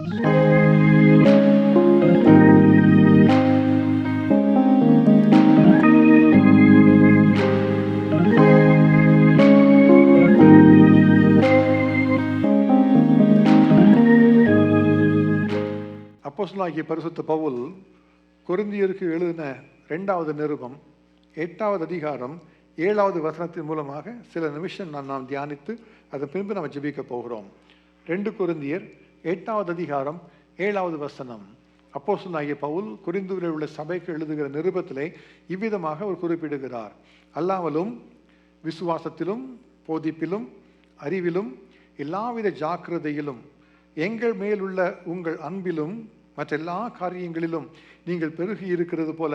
அப்போஸ்தலனாகிய பரிசுத்த பவுல் கொரிந்தியருக்கு எழுதின 2வது நிருபம் 8வது அதிகாரம் 7வது வசனத்தின் மூலமாக சில நிமிஷம் நாம் தியானித்து அதன் பின்பு நாம் ஜெபிக்க போகிறோம். 2 கொரிந்தியர் 8வது அதிகாரம் 7வது வசனம். அப்போஸ்தலனாகிய பவுல் கொரிந்தியில் உள்ள சபைக்கு எழுதுகிற நிருபத்திலே இவ்விதமாக அவர் குறிப்பிடுகிறார். அல்லாமலும் விசுவாசத்திலும் போதிப்பிலும் அறிவிலும் எல்லாவித ஜாக்கிரதையிலும் எங்கள் மேலுள்ள உங்கள் அன்பிலும் மற்ற எல்லா காரியங்களிலும் நீங்கள் பெருகி இருக்கிறது போல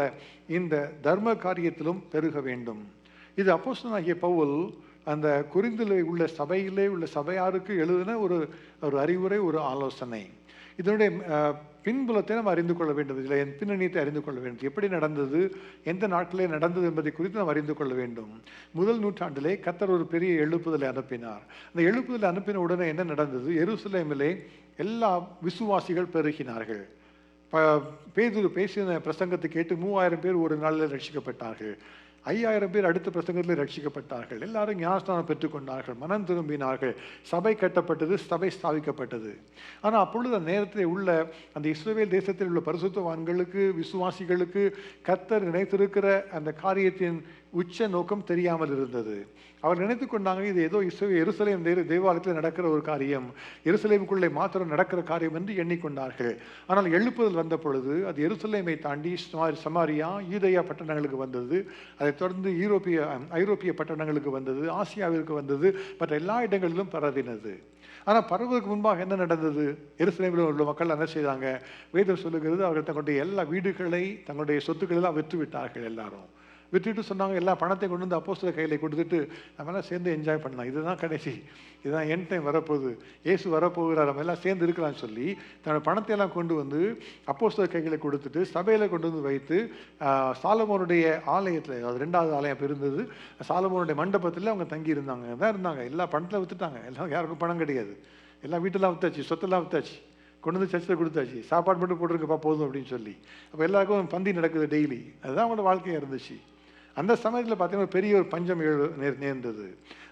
இந்த தர்ம காரியத்திலும் பெருக வேண்டும். இது அப்போஸ்தலனாகிய பவுல் அந்த கொரிந்திலே உள்ள சபையிலே உள்ள சபையாருக்கு எழுதின ஒரு அறிவுரை, ஒரு ஆலோசனை. இதனுடைய பின்புலத்தை நாம் அறிந்து கொள்ள வேண்டும். இதில் பின்னணியத்தை அறிந்து கொள்ள வேண்டும். எப்படி நடந்தது, எந்த நாட்டிலே நடந்தது என்பதை குறித்து நாம் அறிந்து கொள்ள வேண்டும். முதல் நூற்றாண்டிலே கர்த்தர் ஒரு பெரிய எழுப்புதலை அனுப்பினார். அந்த எழுப்புதலை அனுப்பின உடனே என்ன நடந்தது? எருசலேமிலே எல்லா விசுவாசிகள் பெருகினார்கள். பேதுரு பேசின பிரசங்கத்தை கேட்டு 3000 பேர் ஒரு நாளில் ரட்சிக்கப்பட்டார்கள். 5000 பேர் அடுத்த பிரசங்கத்தில் ரட்சிக்கப்பட்டார்கள். எல்லாரும் ஞானஸ்நானம் பெற்றுக்கொண்டார்கள், மனம் திரும்பினார்கள், சபை கட்டப்பட்டது, சபை ஸ்தாபிக்கப்பட்டது. ஆனால் அப்பொழுது அந்த நேரத்தில் உள்ள அந்த இஸ்ரவேல் தேசத்தில் உள்ள பரிசுத்தவான்களுக்கு, விசுவாசிகளுக்கு கர்த்தர் நினைத்திருக்கிற அந்த காரியத்தின் உச்ச நோக்கம் தெரியாமல் இருந்தது. அவர் நினைத்து கொண்டாங்க, இது ஏதோ எருசலேம் தேவாலயத்தில் நடக்கிற ஒரு காரியம், எருசலேமுக்குள்ளே மாத்திரம் நடக்கிற காரியம் என்று எண்ணிக்கொண்டார்கள். ஆனால் எழுப்புதல் வந்த பொழுது அது எருசலேமை தாண்டி சமாரியா, யூதேயா பட்டணங்களுக்கு வந்தது. அதைத் தொடர்ந்து ஐரோப்பிய பட்டணங்களுக்கு வந்தது, ஆசியாவிற்கு வந்தது, மற்ற எல்லா இடங்களிலும் பரவினது. ஆனால் பரவுவதற்கு முன்பாக என்ன நடந்தது? எருசலேமில் உள்ள மக்கள் என்ன செய்தாங்க? வேதம் சொல்லுகிறது, அவர்கள் தங்களுடைய எல்லா வீடுகளை, தங்களுடைய சொத்துக்களை எல்லாம் விற்று விட்டார்கள். எல்லாரும் விட்டுட்டு சொன்னாங்க, எல்லா பணத்தை கொண்டு வந்து அப்போஸ்தலர் கையில் கொடுத்துட்டு நம்ம எல்லாம் சேர்ந்து என்ஜாய் பண்ணலாம், இதுதான் கடைசி, இதுதான் என் டைம் வரப்போகுது, இயேசு வரப்போகிறார், நம்ம எல்லாம் சேர்ந்து இருக்கலாம்னு சொல்லி தன்னோட பணத்தை எல்லாம் கொண்டு வந்து அப்போஸ்தலர் கைகளை கொடுத்துட்டு சபையில் கொண்டு வந்து வைத்து சாலமோனுடைய ஆலயத்தில், அது 2வது ஆலயம் இருந்தது, சாலமோனுடைய மண்டபத்தில் அவங்க தங்கி இருந்தாங்க. எல்லா பணத்தில் விற்றுட்டாங்க. எல்லாம் யாருக்கும் பணம் கிடையாது, எல்லாம் வீட்டெல்லாம் வித்தாச்சு, சொத்தெல்லாம் வித்தாச்சு, கொண்டு வந்து சர்ச்சில் கொடுத்தாச்சு, சாப்பாடு மட்டும் போட்டுருக்கப்பா போதும் அப்படின்னு சொல்லி. அப்போ எல்லாருக்கும் பந்தி நடக்குது டெய்லி. அதுதான் அவங்களோட வாழ்க்கையாக இருந்துச்சு. அந்த சமயத்தில் பார்த்தீங்கன்னா பெரிய ஒரு பஞ்சம் நேர்ந்தது.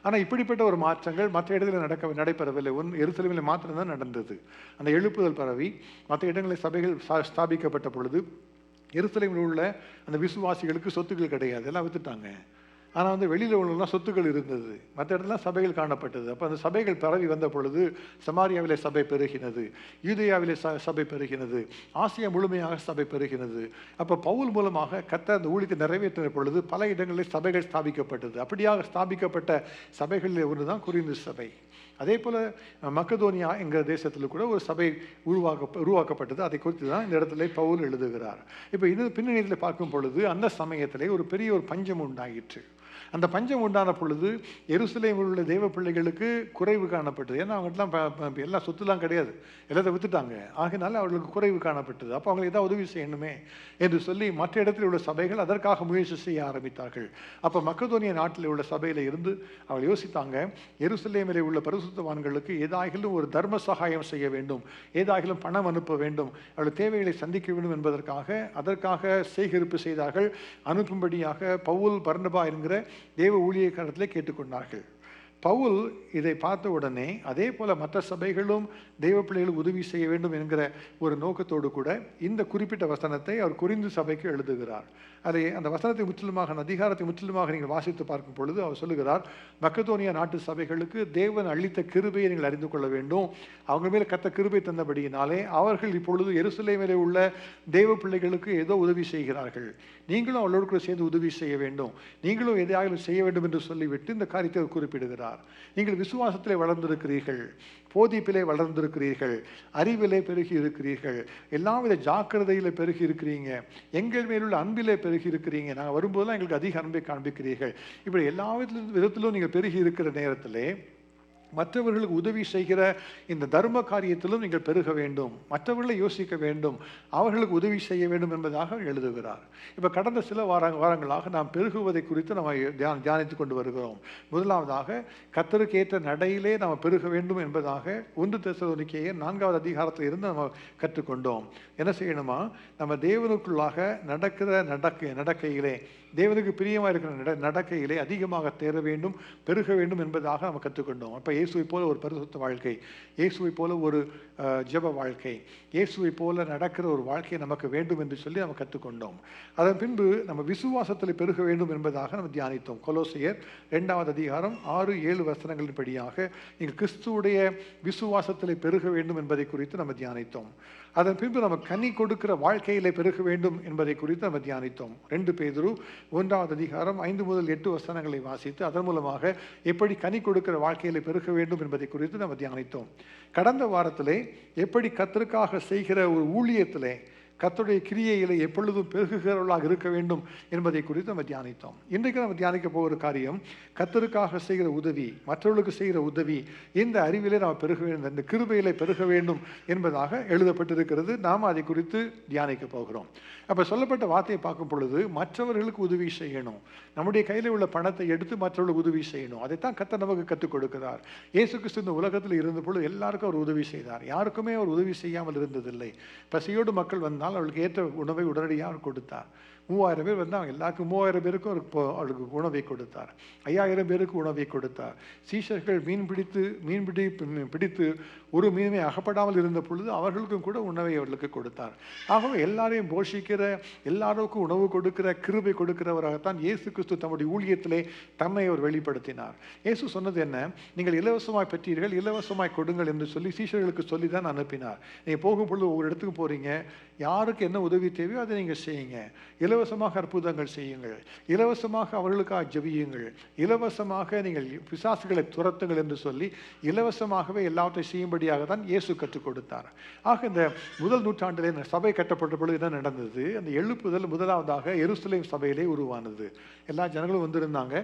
ஆனால் இப்படிப்பட்ட ஒரு மாற்றங்கள் மற்ற இடங்களில் நடைபெறவில்லை. எருசலேமில் மாத்திரம்தான் நடந்தது. அந்த எழுப்புதல் பரவி மற்ற இடங்களில் சபைகள் ஸ்தாபிக்கப்பட்ட பொழுது எருசலேமில் உள்ள அந்த விசுவாசிகளுக்கு சொத்துக்கள் கிடையாது, எல்லாம் வித்துட்டாங்க. ஆனால் வெளியில் உள்ளலாம் சொத்துக்கள் இருந்தது, மற்ற இடத்துலாம் சபைகள் காணப்பட்டது. அப்போ அந்த சபைகள் பரவி வந்த பொழுது சமாரியாவிலே சபை பெருகினது, யூதேயாவிலே சபை பெருகினது, ஆசியா முழுமையாக சபை பெருகினது. அப்போ பவுல் மூலமாக கர்த்தர் அந்த ஊழியத்தை நிறைவேற்றின பொழுது பல இடங்களில் சபைகள் ஸ்தாபிக்கப்பட்டது. அப்படியாக ஸ்தாபிக்கப்பட்ட சபைகளில் ஒன்று தான் கொரிந்து சபை. அதே போல் மக்கதோனியா என்கிற தேசத்தில் கூட ஒரு சபை உருவாக்கப்பட்டது. அதை குறித்து தான் இந்த இடத்துல பவுல் எழுதுகிறார். இப்போ இது பின்னணியில் பார்க்கும் பொழுது அந்த சமயத்திலே ஒரு பெரிய ஒரு பஞ்சம் உண்டாயிற்று. அந்த பஞ்சம் உண்டான பொழுது எருசலேமில் உள்ள தேவ பிள்ளைகளுக்கு குறைவு காணப்பட்டது. ஏன்னா அவங்கெல்லாம் எல்லா சொத்துலாம் கிடையாது, எல்லாத்தையும் வித்துட்டாங்க. ஆகினால அவர்களுக்கு குறைவு காணப்பட்டது. அப்போ அவங்களுக்கு ஏதாவது உதவி செய்யணுமே என்று சொல்லி மற்ற இடத்தில் உள்ள சபைகள் அதற்காக முயற்சி செய்ய ஆரம்பித்தார்கள். அப்போ மக்கதோனியா நாட்டில் உள்ள சபையில் இருந்து அவர்கள் யோசித்தாங்க, எருசலேமில் உள்ள பரிசுத்தவான்களுக்கு ஏதாகிலும் ஒரு தர்ம சகாயம் செய்ய வேண்டும், ஏதாகிலும் பணம் அனுப்ப வேண்டும், அவர்கள் தேவைகளை சந்திக்க வேண்டும் என்பதற்காக அதற்காக சேகரிப்பு செய்தார்கள். அனுப்பும்படியாக பவுல், பர்னபா என்கிற தேவ ஊழியக்காரத்திலே கேட்டுக்கொண்டார்கள். பவுல் இதை பார்த்த உடனே அதே போல மற்ற சபைகளும் தெய்வ பிள்ளைகளுக்கு உதவி செய்ய வேண்டும் என்கிற ஒரு நோக்கத்தோடு கூட இந்த குறிப்பிட்ட வசனத்தை அவர் கொரிந்து சபைக்கு எழுதுகிறார். அதை அந்த வசனத்தை முற்றிலுமாக, அதிகாரத்தை முற்றிலுமாக நீங்கள் வாசித்து பார்க்கும் பொழுது அவர் சொல்லுகிறார், மக்கதோனியா நாட்டு சபைகளுக்கு தேவன் அளித்த கிருபையை நீங்கள் அறிந்து கொள்ள வேண்டும். அவங்க மேலே கர்த்தர் கிருபை தந்தபடியினாலே அவர்கள் இப்பொழுது எருசலேமிலே உள்ள தேவ பிள்ளைகளுக்கு ஏதோ உதவி செய்கிறார்கள், நீங்களும் அவளோடு கூட சேர்ந்து உதவி செய்ய வேண்டும், நீங்களும் எதையாவது செய்ய வேண்டும் என்று சொல்லிவிட்டு இந்த காரியத்தை குறிப்பிடுகிறார். நீங்கள் விசுவாசத்திலே வளர்ந்திருக்கிறீர்கள், போதிப்பிலே வளர்ந்திருக்கிறீர்கள், அறிவிலே பெருகி இருக்கிறீர்கள், எல்லாவித ஜாக்கிரதையில பெருகி இருக்கிறீங்க, எங்கள் மேலுள்ள அன்பிலே பெருகி இருக்கிறீங்க, நாங்கள் வரும்போதெல்லாம் எங்களுக்கு அதிக அன்பை காண்பிக்கிறீர்கள். இப்படி எல்லா விதத்திலும் நீங்கள் பெருகி இருக்கிற நேரத்திலே மற்றவர்களுக்கு உதவி செய்கிற இந்த தர்ம காரியத்திலும் நீங்கள் பெருக வேண்டும், மற்றவர்களை யோசிக்க வேண்டும், அவர்களுக்கு உதவி செய்ய வேண்டும் என்பதாக எழுதுகிறார். இப்போ கடந்த சில வாரங்களாக நாம் பெருகுவதை குறித்து நம்ம தியானித்து கொண்டு வருகிறோம். முதலாவதாக கர்த்தருக்கு ஏற்ற நடையிலே நாம் பெருக வேண்டும் என்பதாக 1 தெசலோனிக்கேயர் 4வது அதிகாரத்தில் இருந்து நம்ம கற்றுக்கொண்டோம். என்ன செய்யணுமா? நம்ம தேவனுக்குள்ளாக நடக்கையிலே, தேவனுக்கு பிரியமாக இருக்கிற நடக்கையிலே அதிகமாக தேர வேண்டும், பெருக வேண்டும் என்பதாக நம்ம கற்றுக்கொண்டோம். அப்போ இயேசுவை போல ஒரு பரிசுத்த வாழ்க்கை, இயேசுவை போல ஒரு ஜெப வாழ்க்கை, இயேசுவை போல நடக்கிற ஒரு வாழ்க்கை நமக்கு வேண்டும் என்று சொல்லி நம்ம கற்றுக்கொண்டோம். அதன் பின்பு நம்ம விசுவாசத்தில் பெருக வேண்டும் என்பதாக நம்ம தியானித்தோம். கொலோசியர் 2வது அதிகாரம் 6-7 வசனங்களின் படியாக நீங்கள் கிறிஸ்துவுடைய விசுவாசத்தில் பெருக வேண்டும் என்பதை குறித்து நம்ம தியானித்தோம். அதன் பின்பு நம்ம கனி கொடுக்கிற வாழ்க்கையிலே பெருக வேண்டும் என்பதை குறித்து நம்ம தியானித்தோம். 2 பேதுரு 1வது அதிகாரம் 5-8 வசனங்களை வாசித்து அதன் மூலமாக எப்படி கனி கொடுக்கிற வாழ்க்கையிலே பெருக வேண்டும் என்பதை குறித்து நம்ம தியானித்தோம். கடந்த வாரத்திலே எப்படி கர்த்தருக்காக செய்கிற ஒரு ஊழியத்திலே கர்த்தருடைய கிரியைகளை எப்பொழுதும் பெருகுகிறவர்களாக இருக்க வேண்டும் என்பதை குறித்து நம்ம தியானித்தோம். இன்றைக்கு நம்ம தியானிக்க போகிற காரியம் கர்த்தருக்காக செய்கிற உதவி, மற்றவர்களுக்கு செய்கிற உதவி, இந்த அறிவிலே நாம் பெருக வேண்டும், இந்த கிருபையிலே பெருக வேண்டும் என்பதாக எழுதப்பட்டிருக்கிறது. நாம் அதை குறித்து தியானிக்க போகிறோம். அப்போ சொல்லப்பட்ட வார்த்தையை பார்க்கும் பொழுது மற்றவர்களுக்கு உதவி செய்யணும், நம்முடைய கையில் உள்ள பணத்தை எடுத்து மற்றவர்களுக்கு உதவி செய்யணும். அதைத்தான் கர்த்தர் நமக்கு கற்றுக் கொடுக்கிறார். இயேசு கிறிஸ்து இந்த உலகத்தில் இருந்த பொழுது எல்லாருக்கும் அவர் உதவி செய்தார், யாருக்குமே அவர் உதவி செய்யாமல் இருந்ததில்லை. பசியோடு மக்கள் வந்தால் அவளுக்கு ஏற்ற உணவை உடனடியாக அவர் கொடுத்தார். 3000 பேர் வந்து அவங்க எல்லாருக்கும் 3000 பேருக்கும் அவருக்கு உணவை கொடுத்தார். 5000 பேருக்கு உணவை கொடுத்தார். சீஷர்கள் பிடித்து ஒரு மீனுமே அகப்படாமல் இருந்த பொழுது அவர்களுக்கும் கூட உணவை அவர்களுக்கு கொடுத்தார். ஆகவே எல்லாரையும் போஷிக்கிற, எல்லாருக்கும் உணவு கொடுக்கிற, கிருபை கொடுக்கிறவராகத்தான் இயேசு கிறிஸ்து தம்முடைய ஊழியத்திலே தம்மை அவர் வெளிப்படுத்தினார். இயேசு சொன்னது என்ன? நீங்கள் இலவசமாய் பெற்றீர்கள், இலவசமாய் கொடுங்கள் என்று சொல்லி சீஷர்களுக்கு சொல்லி தான் அனுப்பினார். நீங்கள் போகும் பொழுது ஒவ்வொரு இடத்துக்கு போறீங்க, யாருக்கு என்ன உதவி தேவையோ அதை நீங்கள் செய்யுங்க, இலவசமாக அற்புதங்கள் செய்யுங்கள், இலவசமாக அவர்களுக்காக ஜெபியுங்கள், இலவசமாக நீங்கள் பிசாசுகளை துரத்துங்கள் என்று சொல்லி இலவசமாகவே எல்லாவற்றையும் செய்யும்படியாக தான் இயேசு கற்றுக் கொடுத்தார். ஆக இந்த முதல் நூற்றாண்டிலே சபை கட்டப்பட்ட பொழுது என்ன நடந்தது? அந்த எழுப்புதல் முதலாவதாக எருசலேம் சபையிலே உருவானது. எல்லா ஜனங்களும் வந்திருந்தாங்க,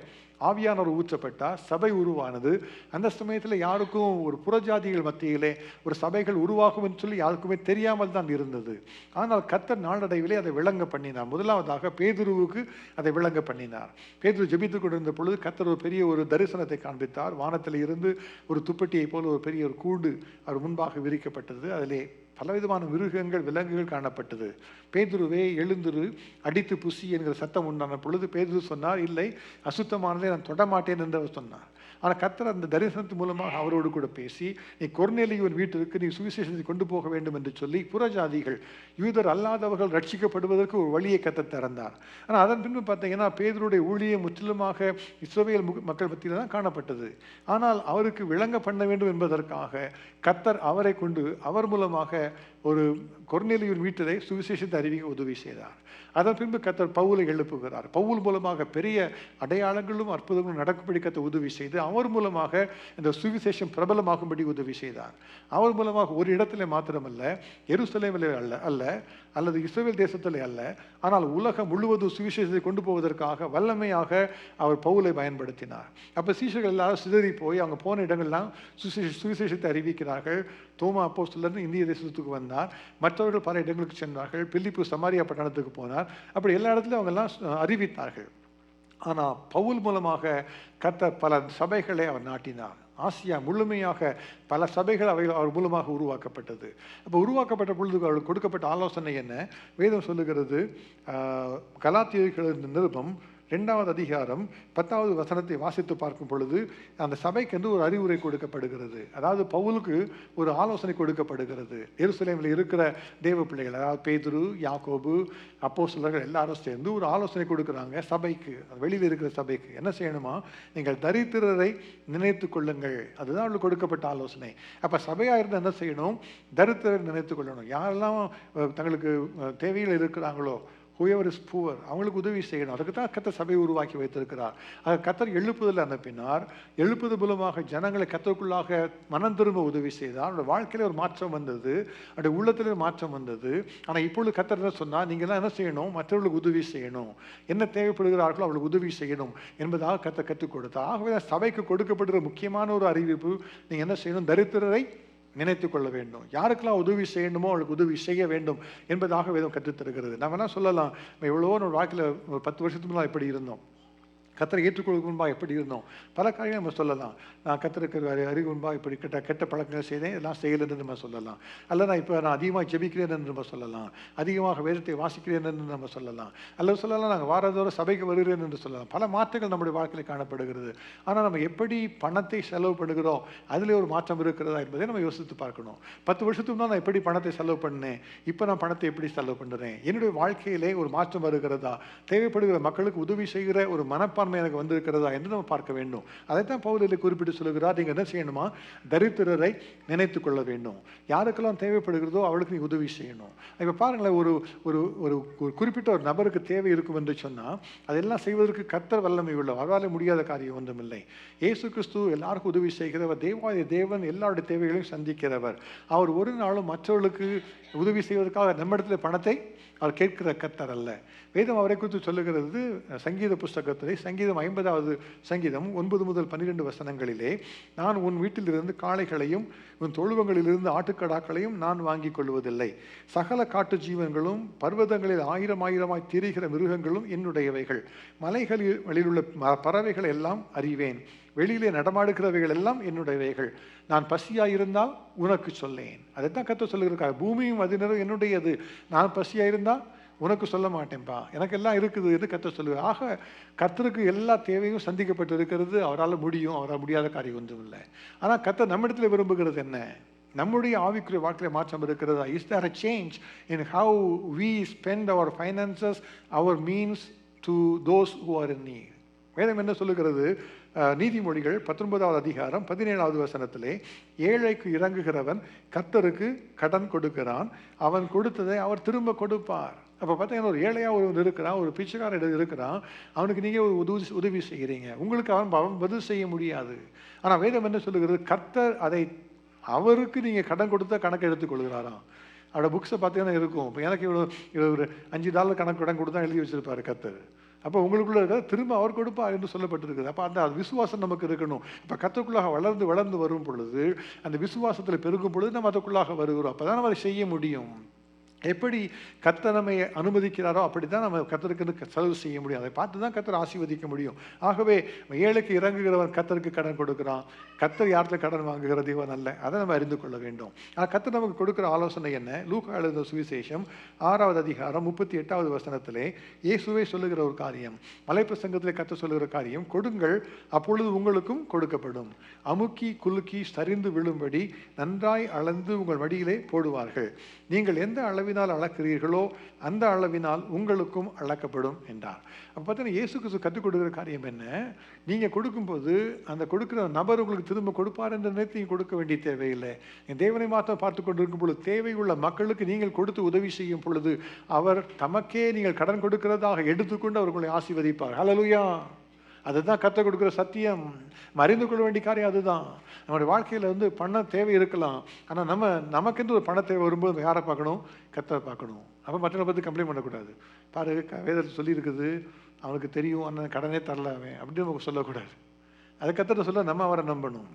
ஆவியானவர் ஊற்றப்பட்டார், சபை உருவானது. அந்த சமயத்தில் யாருக்கும் ஒரு புறஜாதிகள் மத்தியிலே ஒரு சபைகள் உருவாகும் என்று சொல்லி யாருக்குமே தெரியாமல் தான் இருந்தது. ஆனால் கர்த்தர் நாளடைவிலே அதை விளங்க பண்ணினார். முதலாவதாக பேதுருவுக்கு அதை விளங்க பண்ணினார். பேதுரு ஜெபித்துக் கொண்டிருந்த பொழுது கர்த்தர் ஒரு பெரிய ஒரு தரிசனத்தை காண்பித்தார். வானத்தில் இருந்து ஒரு துப்பட்டியை போல ஒரு பெரிய ஒரு கூடு அவர் முன்பாக விரிக்கப்பட்டது. அதிலே பலவிதமான மிருகங்கள், விலங்குகள் காணப்பட்டது. பேதுருவே எழுந்துரு, அடித்து புசி என்கிற சத்தம் உண்டான பொழுது பேதுரு சொன்னார், இல்லை, அசுத்தமானதை நான் தொடமாட்டேன் என்று அவர் சொன்னார். ஆனால் கர்த்தர் அந்த தரிசனத்தின் மூலமாக அவரோடு கூட பேசி, நீ கொர்நேலியுவின் வீட்டிற்கு நீ சுவிசேஷத்தை கொண்டு போக வேண்டும் என்று சொல்லி புறஜாதிகள், யூதர் அல்லாதவர்கள் ரட்சிக்கப்படுவதற்கு ஒரு வழியை கர்த்தர் திறந்தார். ஆனால் அதன் பின்பு பார்த்தீங்கன்னா பேதுருடைய ஊழியம் முற்றிலுமாக இஸ்ரவேல் மக்கள் மத்தியில் தான் காணப்பட்டது. ஆனால் அவருக்கு விளங்க பண்ண வேண்டும் என்பதற்காக கர்த்தர் அவரை கொண்டு அவர் மூலமாக ஒரு கொர்நேலியுவின் வீட்டிலே சுவிசேஷத்தை அறிவிக்க உதவி செய்தார். அதன் பின்பு கர்த்தர் பவுலை எழுப்புகிறார். பவுல் மூலமாக பெரிய அடையாளங்களும் அற்புதங்களும் நடக்கும்படி கர்த்தர் உதவி செய்து அவர் மூலமாக இந்த சுவிசேஷம் பிரபலமாகும்படி உதவி செய்தார். அவர் மூலமாக ஒரு இடத்துல மாத்திரமல்ல, எருசலேமிலே அல்லது இஸ்ரவேல் தேசத்திலே அல்ல, ஆனால் உலகம் முழுவதும் சுவிசேஷத்தை கொண்டு போவதற்காக வல்லமையாக அவர் பவுலை பயன்படுத்தினார். அப்போ சீஷர்கள் எல்லாரும் சிதறி போய் அவங்க போன இடங்கள்லாம் சுவிசேஷத்தை அறிவிக்கிறார்கள். தோமா அப்போஸ்தலர் இந்திய தேசத்துக்கு வந்தார், மற்றவர்கள் பல இடங்களுக்கு சென்றார்கள், பிலிப்பு சமாரியா பட்டணத்துக்கு போனார். அப்படி எல்லா இடத்துலையும் அவங்கெல்லாம் அறிவித்தார்கள். ஆனால் பவுல் மூலமாக கர்த்தர் பல சபைகளை அவர் நாட்டினார். ஆசியா முழுமையாக பல சபைகள் அவர் மூலமாக உருவாக்கப்பட்டது. அப்போ உருவாக்கப்பட்ட பொழுது அவர்களுக்கு கொடுக்கப்பட்ட ஆலோசனை என்ன? வேதம் சொல்லுகிறது, கலாத்தியர்களின் நிருபம் 2வது அதிகாரம் 10வது வசனத்தை வாசித்து பார்க்கும் பொழுது அந்த சபைக்கு ஒரு அறிவுரை கொடுக்கப்படுகிறது. அதாவது பவுலுக்கு ஒரு ஆலோசனை கொடுக்கப்படுகிறது. எருசலேமில் இருக்கிற தேவ பிள்ளைகள், அதாவது பேதுரு, யாக்கோபு, அப்போஸ்தலர்கள் எல்லாரும் சேர்ந்து ஒரு ஆலோசனை கொடுக்குறாங்க சபைக்கு, வெளியில் இருக்கிற சபைக்கு. என்ன செய்யணுமா? நீங்கள் தரித்திரரை நினைத்து கொள்ளுங்கள். அதுதான் அவர்களுக்கு கொடுக்கப்பட்ட ஆலோசனை. அப்போ சபையாக இருந்து என்ன செய்யணும்? தரித்திரரை நினைத்து கொள்ளணும். யாரெல்லாம் தங்களுக்கு தேவையில் இருக்கிறாங்களோ, whoever is poor, அவங்களுக்கு உதவி செய்யணும். அதுக்கு தான் கர்த்தர் சபையை உருவாக்கி வைத்திருக்கிறார். கர்த்தர் எழுப்புதல் அனுப்பினார். எழுப்புதல் மூலமாக ஜனங்களை கர்த்தருக்குள்ளாக மனம் திரும்ப உதவி செய்தார். அவருடைய வாழ்க்கையில ஒரு மாற்றம் வந்தது, அவருடைய உள்ளத்திலே மாற்றம் வந்தது. ஆனால் இப்பொழுது கர்த்தர் என்ன சொன்னால், நீங்கள்லாம் என்ன செய்யணும்? மற்றவர்களுக்கு உதவி செய்யணும், என்ன தேவைப்படுகிறார்களோ அவர்களுக்கு உதவி செய்யணும் என்பதாக கர்த்தர் கற்றுக் கொடுத்தார். ஆகவே சபைக்கு கொடுக்கப்படுகிற முக்கியமான ஒரு அறிவிப்பு, நீங்கள் என்ன செய்யணும்? தரித்திரரை நினைத்து கொள்ள வேண்டும். யாருக்கெல்லாம் உதவி செய்யணுமோ அவளுக்கு உதவி செய்ய வேண்டும் என்பதாக வேதம் கற்றுத்தருகிறது. நம்ம என்ன சொல்லலாம், எவ்வளவோ நம்ம வாழ்க்கையில் ஒரு 10 வருஷத்துக்கு முன்னாடி எப்படி இருந்தோம், கத்தரை ஏற்றுக்கொள்ளுக்கு முன்பாக எப்படி இருந்தோம், பல காரியங்கள் நம்ம சொல்லலாம். நான் கத்தருக்கு அறிவு முன்பாக இப்படி கெட்ட பழக்கங்கள் செய்தேன், இதெல்லாம் செய்யலைன்னு நம்ம சொல்லலாம். அல்ல நான் அதிகமாக ஜெபிக்கிறேன் என்று நம்ம சொல்லலாம், அதிகமாக வேதத்தை வாசிக்கிறேன் என்று நம்ம சொல்லலாம், அல்லது சொல்லலாம் நாங்கள் வாரதோறும் சபைக்கு வருகிறேன் என்று சொல்லலாம். பல மாற்றங்கள் நம்முடைய வாழ்க்கையில் காணப்படுகிறது. ஆனால் நம்ம எப்படி பணத்தை செலவு பண்ணுகிறோம், அதில் ஒரு மாற்றம் இருக்கிறதா என்பதை நம்ம யோசித்து பார்க்கணும். 10 வருஷத்துக்கு முன்னால் நான் எப்படி பணத்தை செலவு பண்ணேன், இப்போ நான் பணத்தை எப்படி செலவு பண்ணுறேன், என்னுடைய வாழ்க்கையிலே ஒரு மாற்றம் வருகிறதா, தேவைப்படுகிற மக்களுக்கு உதவி செய்கிற ஒரு மனப்பான்மை எனக்கு வந்திருக்கிறதா என்று நம்ம பார்க்க வேண்டும். அதைத்தான் பவுல் இதில் குறிப்பிட்டு சொல்லுகிறார். நீங்கள் என்ன செய்யணுமா? தரித்திரரை நினைத்து கொள்ள வேண்டும். யாருக்கெல்லாம் தேவைப்படுகிறதோ அவளுக்கு நீ உதவி செய்யணும். இப்போ பாருங்களேன், ஒரு ஒரு ஒரு குறிப்பிட்ட ஒரு நபருக்கு தேவை இருக்கும் என்று சொன்னால் அதெல்லாம் செய்வதற்கு கர்த்தர் வல்லமை உள்ளவர், அவரால் முடியாத காரியம் ஒன்றுமில்லை. இயேசு கிறிஸ்து எல்லாருக்கும் உதவி செய்கிறவர், தேவாதி தேவன் எல்லாருடைய தேவைகளையும் சந்திக்கிறவர். அவர் ஒரு நாளும் மற்றவர்களுக்கு உதவி செய்வதற்காக நம்மிடத்தில் பணத்தை அவர் கேட்கிற கர்த்தர் அல்ல. வேதம் அவரை குறித்து சொல்லுகிறது. சங்கீத புஸ்தகத்திலே சங்கீதம் 50வது சங்கீதம் 9 முதல் 12 வசனங்களிலே, நான் உன் வீட்டிலிருந்து காளைகளையும் உன் தொழுவங்களிலிருந்து ஆட்டுக்கடாக்களையும் நான் வாங்கி கொள்வதில்லை. சகல காட்டு ஜீவன்களும் பர்வதங்களில் 1000 திரிகிற மிருகங்களும் என்னுடையவைகள். மலைகளில் உள்ள பறவைகள் எல்லாம் அறிவேன். வெளியிலே நடமாடுகிறவைகள் எல்லாம் என்னுடையவைகள். நான் பசியாயிருந்தால் உனக்கு சொல்லேன். அதைத்தான் கர்த்தர் சொல்லுகிறார். பூமியும் அதினரும் என்னுடையது, நான் பசியாயிருந்தால் உனக்கு சொல்ல மாட்டேன்ப்பா, எனக்கு எல்லாம் இருக்குது என்று கர்த்தர் சொல்லுவார். ஆக கர்த்தருக்கு எல்லா தேவையும் சந்திக்கப்பட்டு இருக்கிறது. அவரால் முடியும், அவரால் முடியாத காரியம் ஒன்றும் இல்லை. ஆனால் கர்த்தர் நம்மிடத்தில் விரும்புகிறது என்ன? நம்முடைய ஆவிக்குரிய வாழ்க்கையில் மாற்றம் இருக்கிறதா? Is there a change in how we spend our finances, our means to those who are in need? வேதம் என்ன சொல்லுகிறது? நீதிமொழிகள் 19வது அதிகாரம் 17வது வசனத்திலே, ஏழைக்கு இறங்குகிறவன் கர்த்தருக்கு கடன் கொடுக்கிறான், அவன் கொடுத்ததை அவர் திரும்ப கொடுப்பார். அப்போ பார்த்தீங்கன்னா, ஒரு ஏழையாக ஒரு இருக்கிறான், ஒரு பிச்சைக்காரன் இருக்கிறான், அவனுக்கு நீங்கள் ஒரு உதவி செய்கிறீங்க, உங்களுக்கு அவன் பதில் செய்ய முடியாது. ஆனால் வேதம் என்ன சொல்லுகிறது? கர்த்தர் அதை அவருக்கு நீங்கள் கடன் கொடுத்த கணக்கை எடுத்துக்கொள்கிறாராம். அவரோட புக்ஸை பார்த்தீங்கன்னா இருக்கும். இப்போ எனக்கு இவ்வளோ ஒரு $5 கடன் கொடுத்தா எழுதி வச்சிருப்பாரு கர்த்தர். அப்போ உங்களுக்குள்ள இருக்கிற திரும்ப அவர் கொடுப்பார் என்று சொல்லப்பட்டிருக்குது. அப்போ அந்த விசுவாசம் நமக்கு இருக்கணும். இப்போ கர்த்தருக்குள்ளாக வளர்ந்து வரும் பொழுது, அந்த விசுவாசத்தில் பெருகும் பொழுது நம்ம அதுக்குள்ளாக வருகிறோம். அப்போ தான் நம்ம அதை செய்ய முடியும். எப்படி கர்த்தர் நம்மை அனுமதிக்கிறாரோ அப்படி தான் நம்ம கர்த்தருக்கு செலவு செய்ய முடியும். அதை பார்த்து தான் கர்த்தர் ஆசீர்வதிக்க முடியும். ஆகவே ஏழைக்கு இறங்குகிறவன் கர்த்தருக்கு கடன் கொடுக்கிறான். கர்த்தர் யார்கிட்ட கடன் வாங்குகிற தேவன் அல்ல. அதை நம்ம அறிந்து கொள்ள வேண்டும். ஆனால் கர்த்தர் நமக்கு கொடுக்குற ஆலோசனை என்ன? லூக்கா எழுதின சுவிசேஷம் 6வது அதிகாரம் 38வது வசனத்திலே இயேசுவே சொல்லுகிற ஒரு காரியம், மலைப்பிரசங்கத்திலே கர்த்தர் சொல்லுகிற காரியம், கொடுங்கள் அப்பொழுது உங்களுக்கும் கொடுக்கப்படும், அமுக்கி குலுக்கி சரிந்து விழும்படி நன்றாய் அளந்து உங்கள் மடியிலே போடுவார்கள், நீங்கள் எந்த அளவினால் அளக்கிறீர்களோ அந்த அளவினால் உங்களுக்கும் அளக்கப்படும் என்றார். அப்போ பார்த்தீங்கன்னா, இயேசு கிறிஸ்து கற்றுக் கொடுக்குற காரியம் என்ன? நீங்கள் கொடுக்கும்போது அந்த கொடுக்குற நபர் உங்களுக்கு திரும்ப கொடுப்பார் என்ற நினைத்து நீங்கள் கொடுக்க வேண்டிய தேவையில்லை. தேவனை மாத்திரம் பார்த்து கொண்டிருக்கும் பொழுது, தேவையுள்ள மக்களுக்கு நீங்கள் கொடுத்து உதவி செய்யும் பொழுது அவர் தமக்கே நீங்கள் கடன் கொடுக்கிறதாக எடுத்துக்கொண்டு அவர்களை ஆசீர்வதிப்பார். ஹல்லேலூயா! அதுதான் கர்த்தர் கொடுக்குற சத்தியம். அறிந்து கொள்ள வேண்டிய காரியம் அதுதான். நம்முடைய வாழ்க்கையில் பண தேவை இருக்கலாம். ஆனால் நமக்கென்று ஒரு பண தேவை வரும்போது யாரை பார்க்கணும்? கர்த்தரை பார்க்கணும். அப்போ மற்றவங்களை பற்றி கம்ப்ளைண்ட் பண்ணக்கூடாது. பாரு, வேதத்தில் சொல்லியிருக்குது, அவனுக்கு தெரியும், அண்ணன் கடனே தரல அவன் அப்படின்னு நமக்கு சொல்லக்கூடாது. அதை கர்த்தரை சொல்ல நம்ம அவரை நம்பணும்.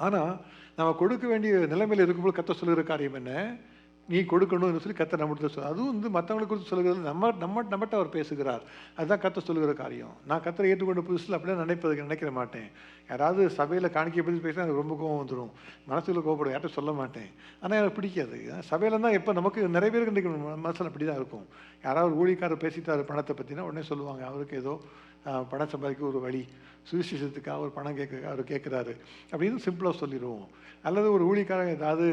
ஆனால் நம்ம கொடுக்க வேண்டிய நிலைமையில் இருக்கும்போது கர்த்தர் சொல்லுகிற காரியம் என்ன? நீ கொடுக்கணும்னு சொல்லி கர்த்தர் நம்மகிட்ட சொல்ல. அதுவும் மற்றவங்களை குறித்து சொல்லுகிறது நம்மகிட்ட அவர் பேசுகிறார். அதுதான் கர்த்தர் சொல்லுகிற காரியம். நான் கர்த்தரை ஏற்றுக்கொண்ட புதுசில் அப்படியே நினைக்கிற மாட்டேன். யாராவது சபையில் காணிக்கை பற்றி பேசினா எனக்கு ரொம்ப கோவம் வந்துடும், மனசுல கோவப்படும், யார்கிட்ட சொல்ல மாட்டேன். ஆனால் எனக்கு பிடிக்காது. சபையில் தான் எப்போ நமக்கு நிறைய பேருக்கு இன்றைக்கு மனசில் அப்படி தான் இருக்கும். யாராவது ஊழியக்காரர் பேசிட்டார் பணத்தை பற்றினா உடனே சொல்லுவாங்க, அவருக்கு ஏதோ பணம் சம்பாதிக்க ஒரு வழி சுவிசேஷத்துக்காக ஒரு பணம் அவர் கேட்குறாரு அப்படின்னு சிம்பிளாக சொல்லிடுவோம். அல்லது ஒரு ஊழியக்காரங்க ஏதாவது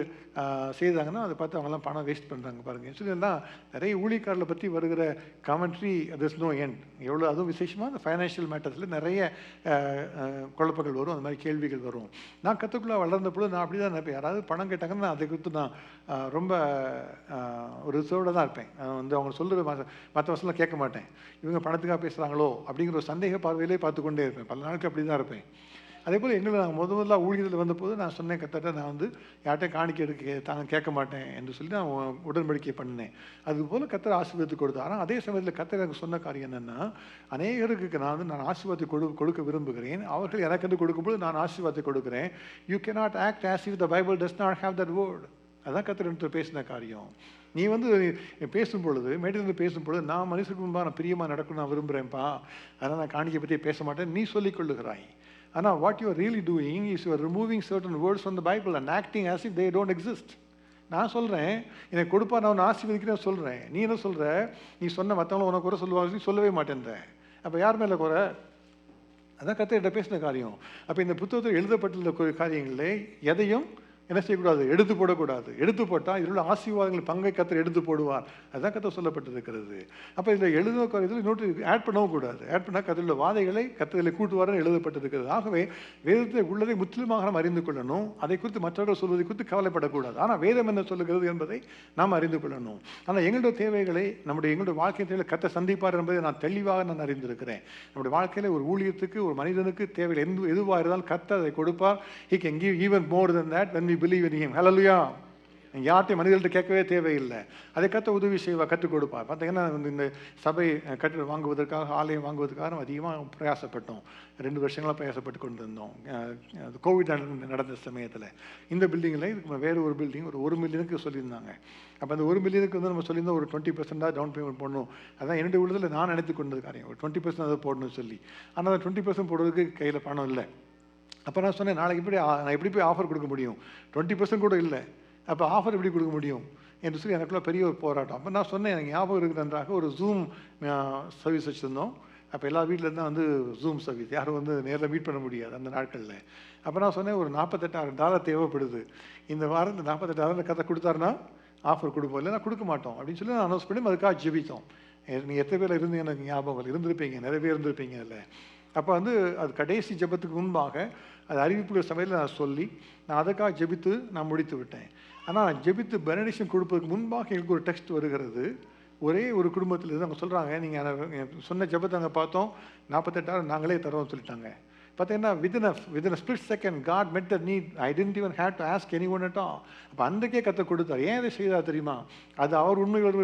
செய்தாங்கன்னா அதை பார்த்து அவங்கெல்லாம் பணம் வேஸ்ட் பண்ணுறாங்க பாருங்கள். சொல்லலாம் நிறைய ஊழியக்காரர்களை பற்றி வருகிற காமெண்ட்ரி there's no end. எவ்வளோ அதுவும் விசேஷமாக அந்த ஃபைனான்ஷியல் மேட்டர்ஸில் நிறைய குழப்பங்கள் வரும், அந்த மாதிரி கேள்விகள் வரும். நான் கற்றுக்குள்ளே வளர்ந்த பொழுது நான் அப்படி தான் நினைப்பேன். யாராவது பணம் கேட்டாங்கன்னா நான் அதை குறித்து நான் ரொம்ப ஒரு ரிசர்வ்டாக தான் இருப்பேன். வந்து அவங்க சொல்கிற மற்ற வசலாம் கேட்க மாட்டேன். இவங்க பணத்துக்காக பேசுகிறாங்களோ அப்படிங்கிற ஒரு சந்தேக பார்வையிலே பார்த்து கொண்டே இருப்பேன். பல நாளுக்கு அப்படி தான் இருப்பேன். அதே போல் எங்களை நாங்கள் முதல்ல ஊழியத்தில் வந்தபோது நான் சொன்னேன், கத்தட்ட நான் வந்து யார்கிட்டையும் காணிக்க எடுக்க தாங்க கேட்க மாட்டேன் என்று சொல்லி நான் உடன்படிக்கை பண்ணினேன். அதுபோல் கத்தர் ஆசீர்வாதத்தை கொடுத்தேன். ஆனால் அதே சமயத்தில் கத்தர் எனக்கு சொன்ன காரியம் என்னென்னா, அநேகருக்கு நான் ஆசீர்வாதத்தை கொடுக்க விரும்புகிறேன். அவர்கள் எனக்கு வந்து கொடுக்கும்போது நான் ஆசீர்வாதத்தை கொடுக்குறேன். You cannot act as if the Bible does not have that word. அதான் கத்தர் என்று பேசின காரியம். நீ வந்து பேசும் பொழுது மேட்டிலிருந்து பேசும் பொழுது நான் மனுஷனுக்கு முன்பாக நான் பிரியமாக நடக்கணும் நான் விரும்புகிறேன்ப்பா, அதனால் நான் காணிக்கை பற்றி பேச மாட்டேன் நீ சொல்லிக் கொள்ளுகிறாய். ஆனால் what you are really doing is you are removing certain words from the Bible and acting as if they don't exist. நான் சொல்கிறேன் எனக்கு கொடுப்பா, நான் உன்னை ஆசீர்வதிக்கிறேன் சொல்கிறேன். நீ என்ன சொல்கிற, நீ சொன்ன மற்றவங்களும் உனக்கு குறை சொல்லுவாங்க, நீ சொல்லவே மாட்டேன்ற. அப்போ யார் மேலே குறை? அதான் கர்த்தர்கிட்ட பேசின காரியம். அப்போ இந்த புத்தகத்தில் எழுதப்பட்டுள்ள காரியங்களே எதையும் என்ன செய்யக்கூடாது, எடுத்து போடக்கூடாது. எடுத்து போட்டால் இதில் உள்ள ஆசீர்வாதங்கள் பங்கை கர்த்தர் எடுத்து போடுவார். அதுதான் கர்த்தர் சொல்லப்பட்டிருக்கிறது. அப்போ இதில் எழுத இதில் இன்னொரு ஆட் பண்ணவும் கூடாது. ஆட் பண்ணால் கர்த்தருடைய வாதைகளை கர்த்தரில் கூட்டுவார்னு எழுதப்பட்டிருக்கிறது. ஆகவே வேதத்தில் உள்ளதை முற்றிலுமாக நாம் அறிந்து கொள்ளணும். அதை குறித்து மற்றவர்கள் சொல்வதை குறித்து கவலைப்படக்கூடாது. ஆனால் வேதம் என்ன சொல்லுகிறது என்பதை நாம் அறிந்து கொள்ளணும். ஆனால் எங்களுடைய தேவைகளை எங்களுடைய வாழ்க்கை தேவையை கர்த்தர் சந்திப்பார் என்பதை நான் தெளிவாக நான் அறிந்திருக்கிறேன். நம்முடைய வாழ்க்கையில் ஒரு ஊழியத்துக்கு ஒரு மனிதனுக்கு தேவைகள் எதுவாக இருந்தாலும் கர்த்தர் அதை கொடுப்பார். He can give even more than that when we believe in him. Hallelujah. யார்ட்டையும் மனிதர்கள்ட்ட கேட்கவே தேவையில்லை. அதை கத்த உதவி கற்றுக் கொடுப்பார். பார்த்தீங்கன்னா இந்த சபை கட்டு வாங்குவதற்காக ஆலயம் வாங்குவதற்காக நம்ம அதிகமாக பிரயாசப்பட்டோம். 2 வருஷங்களாக பிரயாசப்பட்டு கொண்டு இருந்தோம். கோவிட் நடந்த சமயத்தில் இந்த பில்டிங்கில் இதுக்கு வேறு ஒரு பில்டிங் ஒரு 1 மில்லியனுக்கு சொல்லியிருந்தாங்க. அப்போ அந்த 1 மில்லியனுக்கு வந்து நம்ம சொல்லியிருந்தோம் ஒரு 20% டவுன் பேமெண்ட் போடணும். அதான் என்னுடைய உள்ளதில் நான் நினைத்து கொண்டது காரியம், ஒரு 20% அதை போடணும்னு சொல்லி. ஆனால் அந்த 20% போடுறதுக்கு கையில் பணம் இல்லை. அப்போ நான் சொன்னேன், நாளைக்கு நான் எப்படி போய் ஆஃபர் கொடுக்க முடியும், 20% கூட இல்லை, அப்போ ஆஃபர் எப்படி கொடுக்க முடியும் என்று சொல்லி எனக்குள்ள பெரிய ஒரு போராட்டம். அப்போ நான் சொன்னேன், எனக்கு ஞாபகம் இருக்குது நன்றாக, ஒரு ஜூம் சர்வீஸ் வச்சுருந்தோம். அப்போ எல்லா வீட்டிலேருந்து வந்து ஜூம் சர்வீஸ், யாரும் வந்து நேரில் மீட் பண்ண முடியாது அந்த நாட்களில். அப்போ நான் சொன்னேன், ஒரு $48,000 தேவைப்படுது, இந்த வாரம் இந்த $48,000 கதை கொடுத்தாருன்னா ஆஃபர் கொடுப்போம், இல்லை நான் கொடுக்க மாட்டோம் அப்படின்னு சொல்லி நான் அனௌன்ஸ் பண்ணி அதுக்காக ஜெபித்தோம். நீங்கள் எத்தனை பேர் இருந்து எனக்கு ஞாபகம் இருந்திருப்பீங்க, நிறைய பேர் இருந்திருப்பீங்க இல்லை. அப்போ வந்து அது கடைசி ஜெபத்துக்கு முன்பாக அது அறிவிப்புகள் சபையில் நான் சொல்லி நான் அதுக்காக ஜெபித்து நான் முடித்து விட்டேன். ஆனால் ஜெபித்து பெனடிக்ஷன் கொடுப்பதற்கு முன்பாக எங்களுக்கு ஒரு டெக்ஸ்ட் வருகிறது. ஒரே ஒரு குடும்பத்தில் இருந்து அவங்க சொல்கிறாங்க, நீங்கள் சொன்ன ஜெபத்தை அங்கே பார்த்தோம், 48,000 நாங்களே தரோம்னு சொல்லிட்டாங்க. பார்த்தீங்கன்னா within a split second God met the need. I didn't even have to ask anyone at all. அப்போ அன்றைக்கே கத்த கொடுத்தார். ஏன் இதை செய்தார் தெரியுமா? அது அவர் உண்மையோடு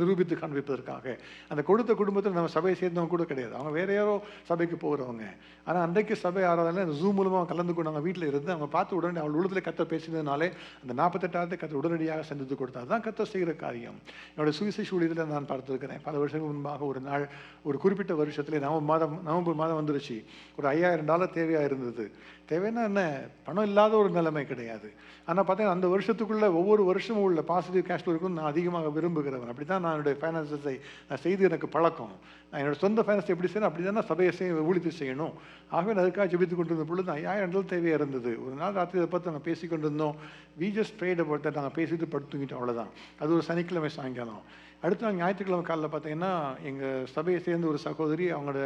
நிரூபித்து காண்பிப்பதற்காக. அந்த கொடுத்த குடும்பத்தில் நம்ம சபையை சேர்ந்தவங்க கூட கிடையாது, அவங்க வேற யாரோ சபைக்கு போகிறவங்க. ஆனால் அன்றைக்கு சபை ஆராதனை அந்த ஜூம் மூலமாக கலந்து கொண்டு அவங்க வீட்டில் இருந்து அவங்க பார்த்து உடனே அவள் உள்ளத்தில் கத்த பேசினதுனாலே அந்த 48,000 கத்த உடனடியாக சந்தித்து கொடுத்தார். தான் கத்த செய்கிற காரியம். என்னோட சுவிசேஷ ஊழியத்தில் நான் பார்த்துருக்கிறேன். பல வருஷங்களுக்கு முன்பாக ஒரு நாள் ஒரு குறிப்பிட்ட வருஷத்துல நவம்பர் மாதம் வந்துருச்சு. ஒரு $5,000 தேவையாக இருந்தது. தேவைன்னா என்ன, பணம் இல்லாத ஒரு நிலைமை கிடையாது. ஆனால் பார்த்தீங்கன்னா அந்த வருஷத்துக்குள்ளே ஒவ்வொரு வருஷமும் உள்ள பாசிட்டிவ் கேஷ் ஃப்ளோ இருக்குன்னு நான் அதிகமாக விரும்புகிறவன். அப்படி தான் நான் என்னுடைய ஃபைனான்ஸை நான் செய்து எனக்கு பழக்கம். நான் என்னோடய சொந்த ஃபைனான்ஸ் எப்படி செய்யணும் அப்படி தான் நான் சபையை ஊழித்து செய்யணும். ஆகவே நான் அதுக்காக ஜெபித்து கொண்டு இருந்த பொழுது $5,000 தேவையாக இருந்தது. ஒரு நாள் ராத்திரி அதை பார்த்து நாங்கள் பேசி கொண்டு இருந்தோம். We just prayed about that. நாங்கள் பேசிட்டு படுத்துங்கிட்டோம், அவ்வளோதான். அது ஒரு சனிக்கிழமை சாயங்காலம். அடுத்து நாங்கள் ஞாயிற்றுக்கிழமை காலையில் பார்த்தீங்கன்னா எங்கள் சபையை சேர்ந்து ஒரு சகோதரி அவங்க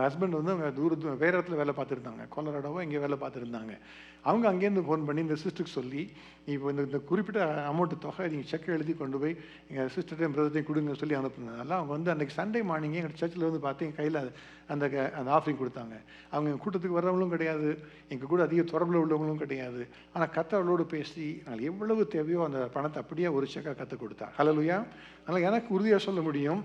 ஹஸ்பண்ட் வந்து அவங்க வேறு இடத்துல வேலை பார்த்துருந்தாங்க, கொலராடோவோ இங்கே வேலை பார்த்துருந்தாங்க. அவங்க அங்கேருந்து ஃபோன் பண்ணி இந்த சிஸ்டருக்கு சொல்லி, இப்போ இந்த குறிப்பிட்ட அமௌண்ட்டு தொகை நீங்கள் செக் எழுதி கொண்டு போய் எங்கள் சிஸ்டர்டையும் பிரதர்டையும் கொடுங்கன்னு சொல்லி அனுப்புனதுனால அவங்க வந்து அன்றைக்கி சண்டே மார்னிங்கே எங்கள் சர்ச்சில் வந்து பார்த்து எங்கள் கையில் அந்த ஆஃபரிங் கொடுத்தாங்க. அவங்க எங்கள் கூட்டத்துக்கு வர்றவங்களும் கிடையாது, எங்கள் கூட அதிக தொடர்பில் உள்ளவங்களும் கிடையாது. ஆனால் கர்த்தரோடு பேசி நாங்கள் எவ்வளவு தேவையோ அந்த பணத்தை அப்படியே ஒரு செக்காக கற்றுக் கொடுத்தார். ஹல்லேலூயா. அதனால் எனக்கு உறுதியாக சொல்ல முடியும்,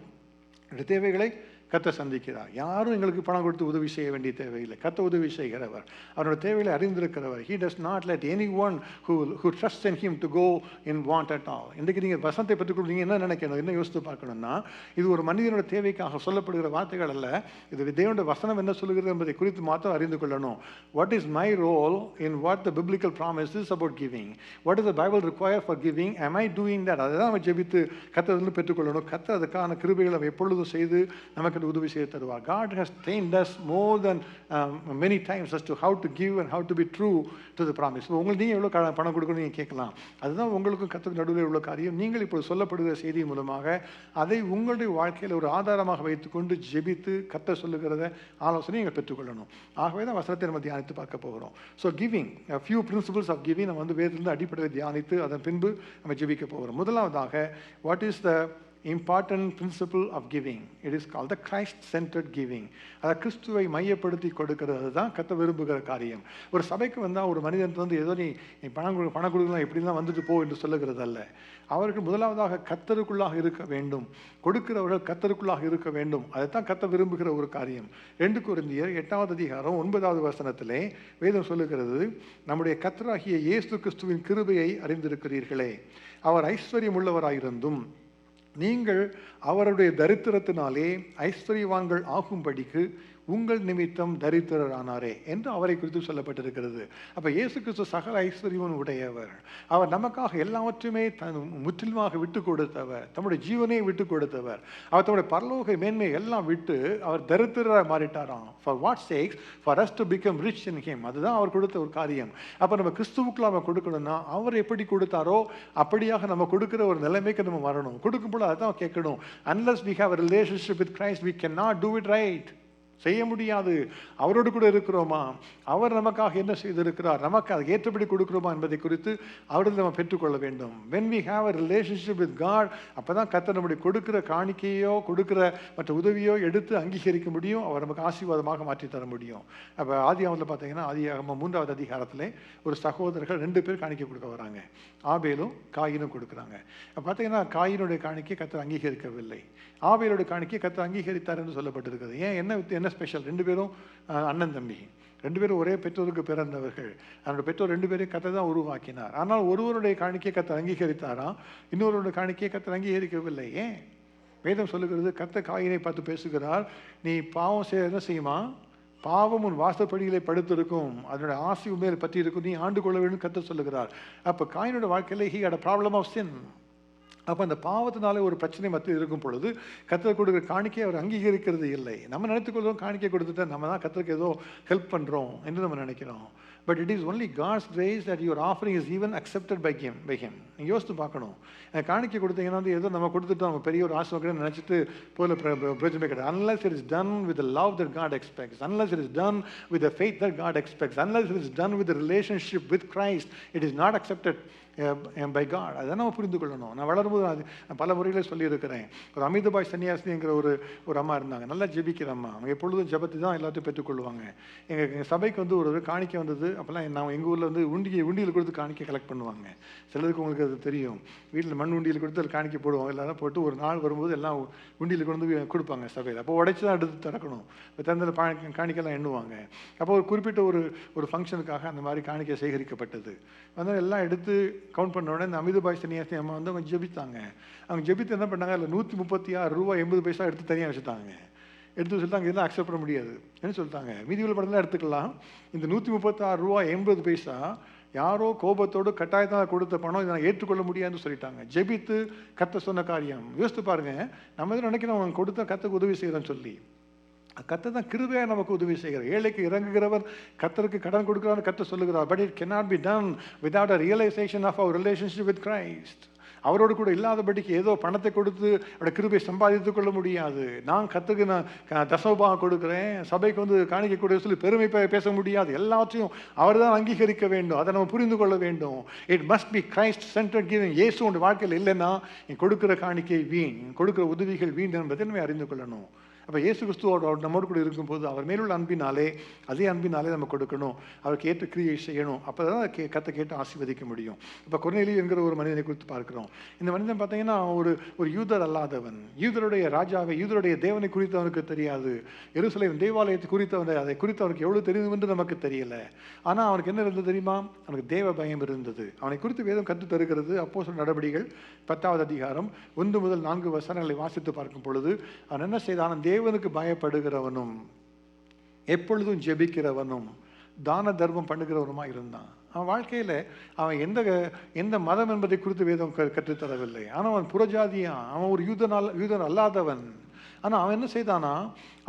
என்னுடைய தேவைகளை கர்த்தர் சந்திக்கிறார். யாரும் எங்களுக்கு பணம் கொடுத்து உதவி செய்ய வேண்டிய தேவையில்லை. கர்த்தர் உதவி செய்கிறவர், அவரோட தேவைகளை அறிந்திருக்கிறவர். He does not let anyone who trusts in him to go in want at all. இன்றைக்கு நீங்கள் வசனத்தை பற்றி கூட நீங்கள் என்ன நினைக்கணும், என்ன யோசித்து பார்க்கணும்னா, இது ஒரு மனிதனோட தேவைக்காக சொல்லப்படுகிற வார்த்தைகள் அல்ல. இது தேவனுடைய வசனம் என்ன சொல்லுகிறது என்பதை குறித்து மாத்திரம் அறிந்து கொள்ளணும். What is my role in what the biblical promise is about giving? What does the Bible require for giving? Am I doing that? அதை தான் நம்ம ஜெபித்து கர்த்தரிலிருந்து பெற்றுக்கொள்ளணும். கர்த்தர் அதுக்கான கிருபைகளை எப்பொழுதும் செய்து நமக்கு வாழ்க்கையில் உதவி செய்து தருவார். God has trained us more than many times as to how to give and how to be true to the promise. உங்களுக்கு நீங்கள் எவ்வளோ பணம் கொடுக்கணும்னு நீங்கள் கேட்கலாம். அதுதான் உங்களுக்கும் கர்த்தருக்கு நடுவில் உள்ள காரியம். நீங்கள் இப்போ சொல்லப்படுகிற செய்தி மூலமாக அதை உங்களுடைய வாழ்க்கையில் ஒரு ஆதாரமாக வைத்துக்கொண்டு ஜெபித்து கர்த்தர் சொல்லுகிறத ஆலோசனை நீங்கள் பெற்றுக்கொள்ளணும். ஆகவே தான் வசனத்தை நம்ம தியானித்து பார்க்க போகிறோம். So giving, few principles of giving நம்ம வந்து வேதத்திலிருந்து அடிப்படையில் தியானித்து அதன் பின்பு நம்ம ஜெபிக்க போகிறோம். முதலாவதாக, what is the important principle of giving? It is called the Christ-centered giving. அதை கிறிஸ்துவை மையப்படுத்தி கொடுக்கிறது தான் கர்த்தர் விரும்புகிற காரியம். ஒரு சபைக்கு வந்தால் ஒரு மனிதன் வந்து ஏதோ நீ பணம் கொடுக்கலாம் எப்படிலாம் வந்துட்டு போ என்று சொல்லுகிறது அல்ல. அவர்கள் முதலாவதாக கர்த்தருக்குள்ளாக இருக்க வேண்டும், கொடுக்கிறவர்கள் கர்த்தருக்குள்ளாக இருக்க வேண்டும். அதைத்தான் கர்த்தர் விரும்புகிற ஒரு காரியம். 2 கொரிந்தியர் 8வது அதிகாரம் 9வது வசனத்திலே வேதம் சொல்லுகிறது, நம்முடைய கர்த்தராகிய இயேசு கிறிஸ்துவின் கிருபையை அறிந்திருக்கிறீர்களே, அவர் ஐஸ்வர்யம் உள்ளவராயிருந்தும் நீங்கள் அவருடைய தரித்திரத்தினாலே ஐஸ்வர்யவான்கள் ஆகும்படிக்கு உங்கள் நிமித்தம் தரித்திரரானாரே என்று அவரை குறித்து சொல்லப்பட்டிருக்கிறது. அப்போ இயேசு கிறிஸ்து சகல ஐஸ்வர்யமும் உடையவர். அவர் நமக்காக எல்லாவற்றையுமே முற்றிலுமாக விட்டு கொடுத்தவர், தம்முடைய ஜீவனையை விட்டு கொடுத்தவர். அவர் தம்முடைய பரலோக மேன்மையை எல்லாம் விட்டு அவர் தரித்திரராக மாறிட்டாராம். For what sakes? For us to become rich in him. அதுதான் அவர் கொடுத்த ஒரு காரியம். அப்போ நம்ம கிறிஸ்துவுக்குள்ள நம்ம கொடுக்கணும்னா அவர் எப்படி கொடுத்தாரோ அப்படியாக நம்ம கொடுக்கிற ஒரு நிலைமைக்கு நம்ம வரணும். கொடுக்கும்போது அதான் கேட்கணும், unless we have a relationship with Christ we cannot do it right. செய்ய முடியாது. அவரோடு கூட இருக்கிறோமா, அவர் நமக்காக என்ன செய்திருக்கிறார், நமக்கு அதை ஏற்றபடி கொடுக்கிறோமா என்பதை குறித்து அவரிடம் நம்ம பெற்றுக்கொள்ள வேண்டும். when we have a relationship with God, அப்போ தான் கர்த்தர் நம்முடைய கொடுக்கிற காணிக்கையோ கொடுக்கிற மற்ற உதவியோ எடுத்து அங்கீகரிக்க முடியும், அவர் நமக்கு ஆசீர்வாதமாக மாற்றி தர முடியும். அப்போ ஆதியாகமத்தில் பார்த்தீங்கன்னா, ஆதியாகமம் 3வது அதிகாரத்தில் ஒரு சகோதரர்கள் 2 பேர் காணிக்கை கொடுக்க வராங்க. ஆபேலும் காயினும் கொடுக்குறாங்க. பார்த்தீங்கன்னா காயினுடைய காணிக்கை கர்த்தர் அங்கீகரிக்கவில்லை, ஆபேலுடைய காணிக்கை கர்த்தர் அங்கீகரித்தார் என்று சொல்லப்பட்டிருக்கிறது. ஏன், என்ன ஸ்பெஷல்? 2 பேரும் அண்ணன் தம்பி, 2 பேரும் ஒரே பெற்றோருக்கு பிறந்தவர்கள். அவருடைய பெற்றோர் 2 பேரையும் கர்த்தர் தான் உருவாக்கினார். ஆனால் ஒருவருடைய காணிக்கையை கர்த்தர் அங்கீகரித்தாரா, இன்னொருவருடைய காணிக்கையை கர்த்தர் அங்கீகரிக்கவில்லை. ஏன்? வேதம் சொல்லுகிறது, கர்த்தர் காயினை பார்த்து பேசுகிறார், நீ பாவம் செய்ய என்ன செய்யுமா, பாவம் உன் வாசப்படியிலே படுத்திருக்கும், அதனுடைய ஆசி உண்மையில் பற்றி இருக்கும், நீ ஆண்டு கொள்ள வேண்டும் கர்த்தர் சொல்லுகிறார். அப்போ காயினோட வாழ்க்கையில் he had a problem of sin. அப்போ அந்த பாவத்தினாலே ஒரு பிரச்சனை மத்தியில் இருக்கும் பொழுது கர்த்தர் கொடுக்குற காணிக்கை அவர் அங்கீகரிக்கிறது இல்லை. நம்ம நினைத்துக்கொள்வோம் காணிக்கை கொடுத்துட்டா நம்ம தான் கர்த்தருக்கு ஏதோ ஹெல்ப் பண்ணுறோம் என்று நம்ம நினைக்கிறோம். But it is only God's grace that your offering is even accepted by him. நீங்கள் யோசித்து பார்க்கணும். காணிக்கை கொடுத்தீங்கன்னா வந்து ஏதோ நம்ம கொடுத்துட்டோம், நம்ம பெரிய ஒரு ஆசீர்வாதம் நினச்சிட்டு போல பிரயோஜனமே கிடையாது. Unless it is done with the love that God expects, unless it is done with the faith that God expects, unless it is done with the relationship with Christ, it is not accepted by God. அதை நம்ம புரிந்து கொள்ளணும். நான் வளரும்போது அது பல முறையில் சொல்லியிருக்கிறேன். ஒரு அமிர்தபாய் சன்னியாசிங்கிற ஒரு அம்மா இருந்தாங்க, நல்லா ஜெபிக்கிற அம்மா. அவங்க எப்பொழுதும் ஜெபத்தை தான் எல்லாத்தையும் பெற்றுக்கொள்வாங்க. எங்கள் சபைக்கு வந்து ஒரு காணிக்கை வந்தது. அப்போல்லாம் நான் எங்கள் ஊரில் வந்து உண்டியில் கொடுத்து காணிக்கை கலெக்ட் பண்ணுவாங்க. சிலருக்கு உங்களுக்கு அது தெரியும், வீட்டில் மண் உண்டியில் கொடுத்து அதில் காணிக்கை போடுவாங்க. எல்லாரும் போட்டு ஒரு நாள் வரும்போது எல்லாம் உண்டியில் கொண்டு வந்து கொடுப்பாங்க சபையில். அப்போ உடைச்சி தான் எடுத்து திறக்கணும். திறந்த காணிக்கைலாம் எண்ணுவாங்க. அப்போ ஒரு குறிப்பிட்ட ஒரு ஃபங்க்ஷனுக்காக அந்த மாதிரி காணிக்கை சேகரிக்கப்பட்டது. அதனால் எல்லாம் எடுத்து கவுண்ட் பண்ண உடனே இந்த அமிர்தபாய் சன்னியாசி அம்மா வந்து அவங்க ஜெபித்தாங்க. அவங்க ஜெபித்து என்ன பண்ணாங்க, அதில் 136 ரூபா 80 பைசா எடுத்து தனியாக வச்சுட்டாங்க. எடுத்து சொல்லிட்டாங்க, இதெல்லாம் அக்செப்ட் பண்ண முடியாது என்ன சொல்லிட்டாங்க. மீதி உள்ள படம்லாம் எடுத்துக்கலாம், இந்த 136 ரூபா 80 பைசா யாரோ கோபத்தோடு கட்டாயத்தான் கொடுத்த பணம், இதை நான் ஏற்றுக்கொள்ள முடியாதுன்னு சொல்லிட்டாங்க. ஜெபித்து கர்த்தர் சொன்ன காரியம். யோசித்து பாருங்க, நம்ம எதுவும் நினைக்கிறோம் அவங்க கொடுத்த கர்த்தருக்கு உதவி செய்கிறோன்னு சொல்லி. கர்த்தர் தான் கிருபையாக நமக்கு உதவி செய்கிறார். ஏழைக்கு இறங்குகிறவர் கர்த்தருக்கு கடன் கொடுக்கிறான்னு கர்த்தர் சொல்லுகிறார். But it cannot be done without a realization of our relationship with Christ. அவரோடு கூட இல்லாதபடிக்கு ஏதோ பணத்தை கொடுத்து அவருடைய கிருபையை சம்பாதித்து கொள்ள முடியாது. நான் கர்த்தருக்கு நான் தசமபாகம் கொடுக்குறேன், சபைக்கு வந்து காணிக்கை கொடுக்க சொல்லி பெருமை பேச முடியாது. எல்லாத்தையும் அவர் தான் அங்கீகரிக்க வேண்டும். அதை நம்ம புரிந்து கொள்ள வேண்டும். It must be Christ centred giving. இயேசு உங்கள் வாழ்க்கையில் இல்லைன்னா என் கொடுக்குற காணிக்கை வீண், கொடுக்குற உதவிகள் வீண் என்பதை நம்ம அறிந்து கொள்ளணும். அப்போ இயேசு கிறிஸ்துவோட நம்மோடு கூட இருக்கும்போது அவர் மேலுள்ள அன்பினாலே, அதே அன்பினாலே நம்ம கொடுக்கணும், அவருக்கு ஏற்ற கிரியை செய்யணும். அப்போ தான் கத்தை கேட்டு ஆசீர்வதிக்க முடியும். இப்போ கொர்நேலியு என்கிற ஒரு மனிதனை குறித்து பார்க்கிறோம். இந்த மனிதன் பார்த்தீங்கன்னா ஒரு யூதர் அல்லாதவன். யூதருடைய ராஜாவை, யூதருடைய தேவனை குறித்து அவனுக்கு தெரியாது. எருசலேம் தேவாலயத்தை குறித்து அதை குறித்து அவனுக்கு எவ்வளோ தெரியும் என்று நமக்கு தெரியல. ஆனால் அவனுக்கு என்ன இருந்தது தெரியுமா, அவனுக்கு தேவ பயம் இருந்தது. அவனை குறித்து வேதம் கற்று தருகிறது. அப்போஸ்தலர் நடபடிகள் 10வது அதிகாரம் 1 முதல் 4 வசனங்களை வாசித்து பார்க்கும் பொழுது அவன் என்ன செய்தான், தேவனுக்கு பயப்படுகிறவனும் எப்பொழுதும் ஜெபிக்கிறவனும் தான தர்மம் பண்ணுகிறவனுமா இருந்தான். அவன் வாழ்க்கையில் அவன் எந்த மதம் என்பதை குறித்து வேதம் கற்றுத்தரவில்லை. ஆனால் அவன் புறஜாதியான், அவன் ஒரு யூதன் அல்லாதவன். ஆனால் அவன் என்ன செய்தானா,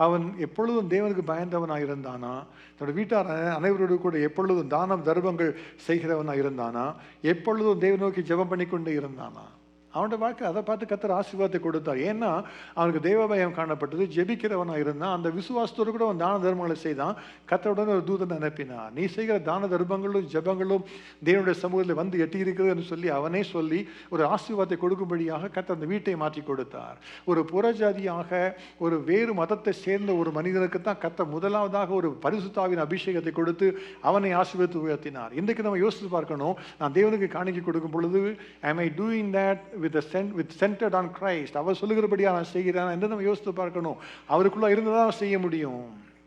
அவன் எப்பொழுதும் தேவனுக்கு பயந்தவனாக இருந்தானா, தன்னோட வீட்டார் அனைவரோடு கூட எப்பொழுதும் தானம் தர்மங்கள் செய்கிறவனாக இருந்தானா, எப்பொழுதும் தேவன் நோக்கி ஜெபம் பண்ணி கொண்டு இருந்தானா. அவனோட வாழ்க்கை அதை பார்த்து கர்த்தர் ஆசீர்வாதத்தை கொடுத்தார். ஏன்னா அவனுக்கு தெய்வ பயம் காணப்பட்டது, ஜெபிக்கிறவனாக இருந்தான். அந்த விசுவாசத்தோடு கூட அவன் தான தர்மங்களை செய்தான். கர்த்தருடன் ஒரு தூதனை அனுப்பினார். நீ செய்கிற தான தர்மங்களும் ஜெபங்களும் தேவனுடைய சமூகத்தில் வந்து எட்டி இருக்கிறதுன்னு சொல்லி அவனே சொல்லி ஒரு ஆசீர்வாதத்தை கொடுக்கும்படியாக கர்த்தர் அந்த வீட்டை மாற்றி கொடுத்தார். ஒரு புறஜாதியாக ஒரு வேறு மதத்தை சேர்ந்த ஒரு மனிதனுக்கு தான் கர்த்தர் முதலாவதாக ஒரு பரிசுத்தாவின் அபிஷேகத்தை கொடுத்து அவனை ஆசீர்வதித்து உயர்த்தினார். இன்றைக்கு நம்ம யோசித்து பார்க்கணும், நான் தேவனுக்கு காணிக்கை கொடுக்கும் பொழுது am I doing that with centered on Christ? அவர் சொல்லுகிறபடியா நான் செய்கிறேன் என்று நம்ம யோசித்து பார்க்கணும். அவருக்குள்ள இருந்துதான் செய்ய முடியும்.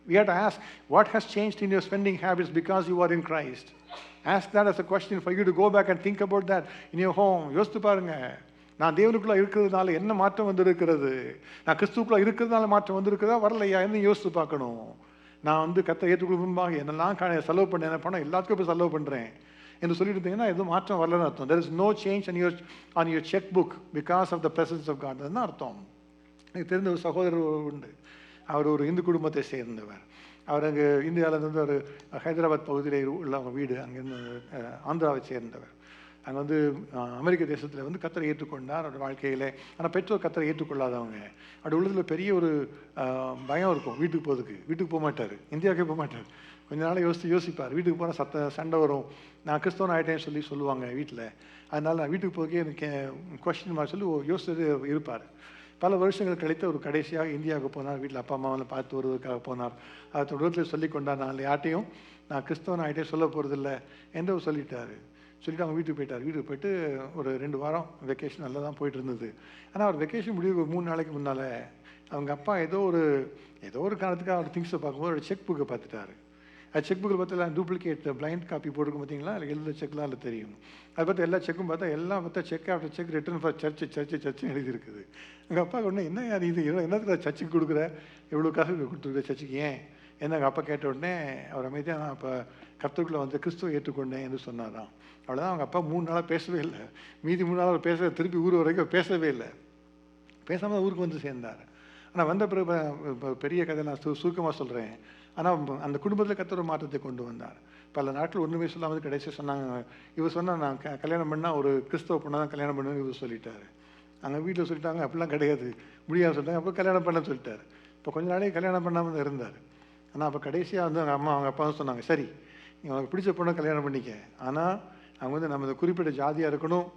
We have to ask, what has changed in your spending habits because you are in Christ? Ask that as a question for you to go back and think about that in your home. யோசித்து பாருங்க, நான் தேவனுக்குள்ள இருக்கிறதுனால என்ன மாற்றம் வந்திருக்கிறது, நான் கிறிஸ்துக்குள்ள இருக்கிறதுனால மாற்றம் வந்திருக்கிறதா வரலையா என்று யோசித்து பார்க்கணும். நான் கர்த்தரை ஏற்றுக்கொள்ளும் முன்பாக என்னெல்லாம் செலவு பண்ண என்ன பணம் எல்லாத்துக்கும் இப்போ செலவு பண்ணுறேன் என்று சொல்லிட்டு இருந்தீங்கன்னா எதுவும் மாற்றம் வரலன்னு அர்த்தம். There is no change on your checkbook because of the presence of God. அதுதான் அர்த்தம். எனக்கு தெரிந்த ஒரு சகோதரர் உண்டு. அவர் ஒரு இந்து குடும்பத்தை சேர்ந்தவர். அவர் அங்கே இந்தியாவிலேருந்து ஒரு ஹைதராபாத் பகுதியில் உள்ள அவங்க வீடு, அங்கேருந்து ஆந்திராவை சேர்ந்தவர். அங்கே அமெரிக்க தேசத்தில் கர்த்தரை ஏற்றுக்கொண்டார் அவரோட வாழ்க்கையில். ஆனால் பெற்றோர் கர்த்தரை ஏற்றுக்கொள்ளாதவங்க. அப்படி உள்ளதில் பெரிய ஒரு பயம் இருக்கும். வீட்டுக்கு போக மாட்டார், இந்தியாவுக்கே போக மாட்டார். கொஞ்ச நாள் யோசிப்பார். வீட்டுக்கு போனால் சண்டை வரும். நான் கிறிஸ்தவன் ஆகிட்டேன்னு சொல்லுவாங்க வீட்டில். அதனால் நான் வீட்டுக்கு போகவே எனக்கு கொஸ்டின் மார்க் சொல்லி யோசித்து இருப்பார். பல வருஷங்கள் கழித்து ஒரு கடைசியாக இந்தியாவுக்கு போனார். வீட்டில் அப்பா அம்மாவை பார்த்து வருவதற்காக போனார். அதை தொடர்பில் சொல்லி கொண்டார், நான் யார்ட்டையும் நான் கிறிஸ்தவன் ஆகிட்டே சொல்ல போகிறதில்ல என்று சொல்லிட்டு அவங்க வீட்டுக்கு போயிட்டார். வீட்டுக்கு போயிட்டு ஒரு 2 வாரம் வெக்கேஷன் நல்லா தான் போயிட்டு இருந்தது. ஆனால் அவர் வெக்கேஷன் முடிவு 3 நாளைக்கு முன்னால் அவங்க அப்பா ஏதோ ஒரு காரணத்துக்காக அவர் திங்ஸை பார்க்கும்போது ஒரு செக் புக்கை பார்த்துட்டாரு. அது செக் புக்கில் பார்த்தா டூப்ளிகேட் பிளைண்ட் காப்பி போட்டுருக்கும் பார்த்தீங்களா, அதில் எழுத செக்லாம் அதில் தெரியும். அதை பார்த்து எல்லா செக்கும் பார்த்தா check after check return for church எழுதியிருக்குது. எங்கள் அப்பா உடனே என்ன யார் இது என்னத்துக்கு சர்ச்சுக்கு கொடுக்குற, எவ்வளோ காசு கொடுத்துருக்குற சர்ச்சுக்கு ஏன் என்ன? எங்கள் அப்பா கேட்ட உடனே அவர் அமைதியாக நான் அப்போ கர்த்தருக்குள்ளே கிறிஸ்துவை ஏற்றுக்கொண்டேன் என்று சொன்னாராம். அவ்வளோதான். அவங்க அப்பா 3 நாளாக பேசவே இல்லை. மீதி 3 நாள் பேச திருப்பி ஊர் வரைக்கும் பேசவே இல்லை. பேசாமல் ஊருக்கு சேர்ந்தார். ஆனால் வந்த பிறகு பெரிய கதை நான் சுருக்கமாக சொல்கிறேன். ஆனால் அந்த குடும்பத்தில் கர்த்தர் மாற்றத்தை கொண்டு வந்தார். பல நாட்கள் ஒன்றுமே சொல்லாமல் கடைசியாக சொன்னாங்க, இவர் சொன்னால் நான் கல்யாணம் பண்ணால் ஒரு கிறிஸ்தவ பொண்ணை தான் கல்யாணம் பண்ணுவேன்னு இவர் சொல்லிட்டாரு. அங்கே வீட்டில் சொல்லிட்டாங்க, அப்படிலாம் கிடையாது, முடியாது சொல்லிட்டாங்க. அப்போ கல்யாணம் பண்ண சொல்லிட்டாரு. இப்போ கொஞ்ச நாளைக்கு கல்யாணம் பண்ணாமல் தான் இருந்தார். ஆனால் அப்போ கடைசியாக அவங்க அப்பா சொன்னாங்க, சரி நீ உனக்கு பிடிச்ச பொண்ணை கல்யாணம் பண்ணிக்க, ஆனால் அவங்க நம்ம இந்த குறிப்பிட்ட ஜாதியாக இருக்கணும்,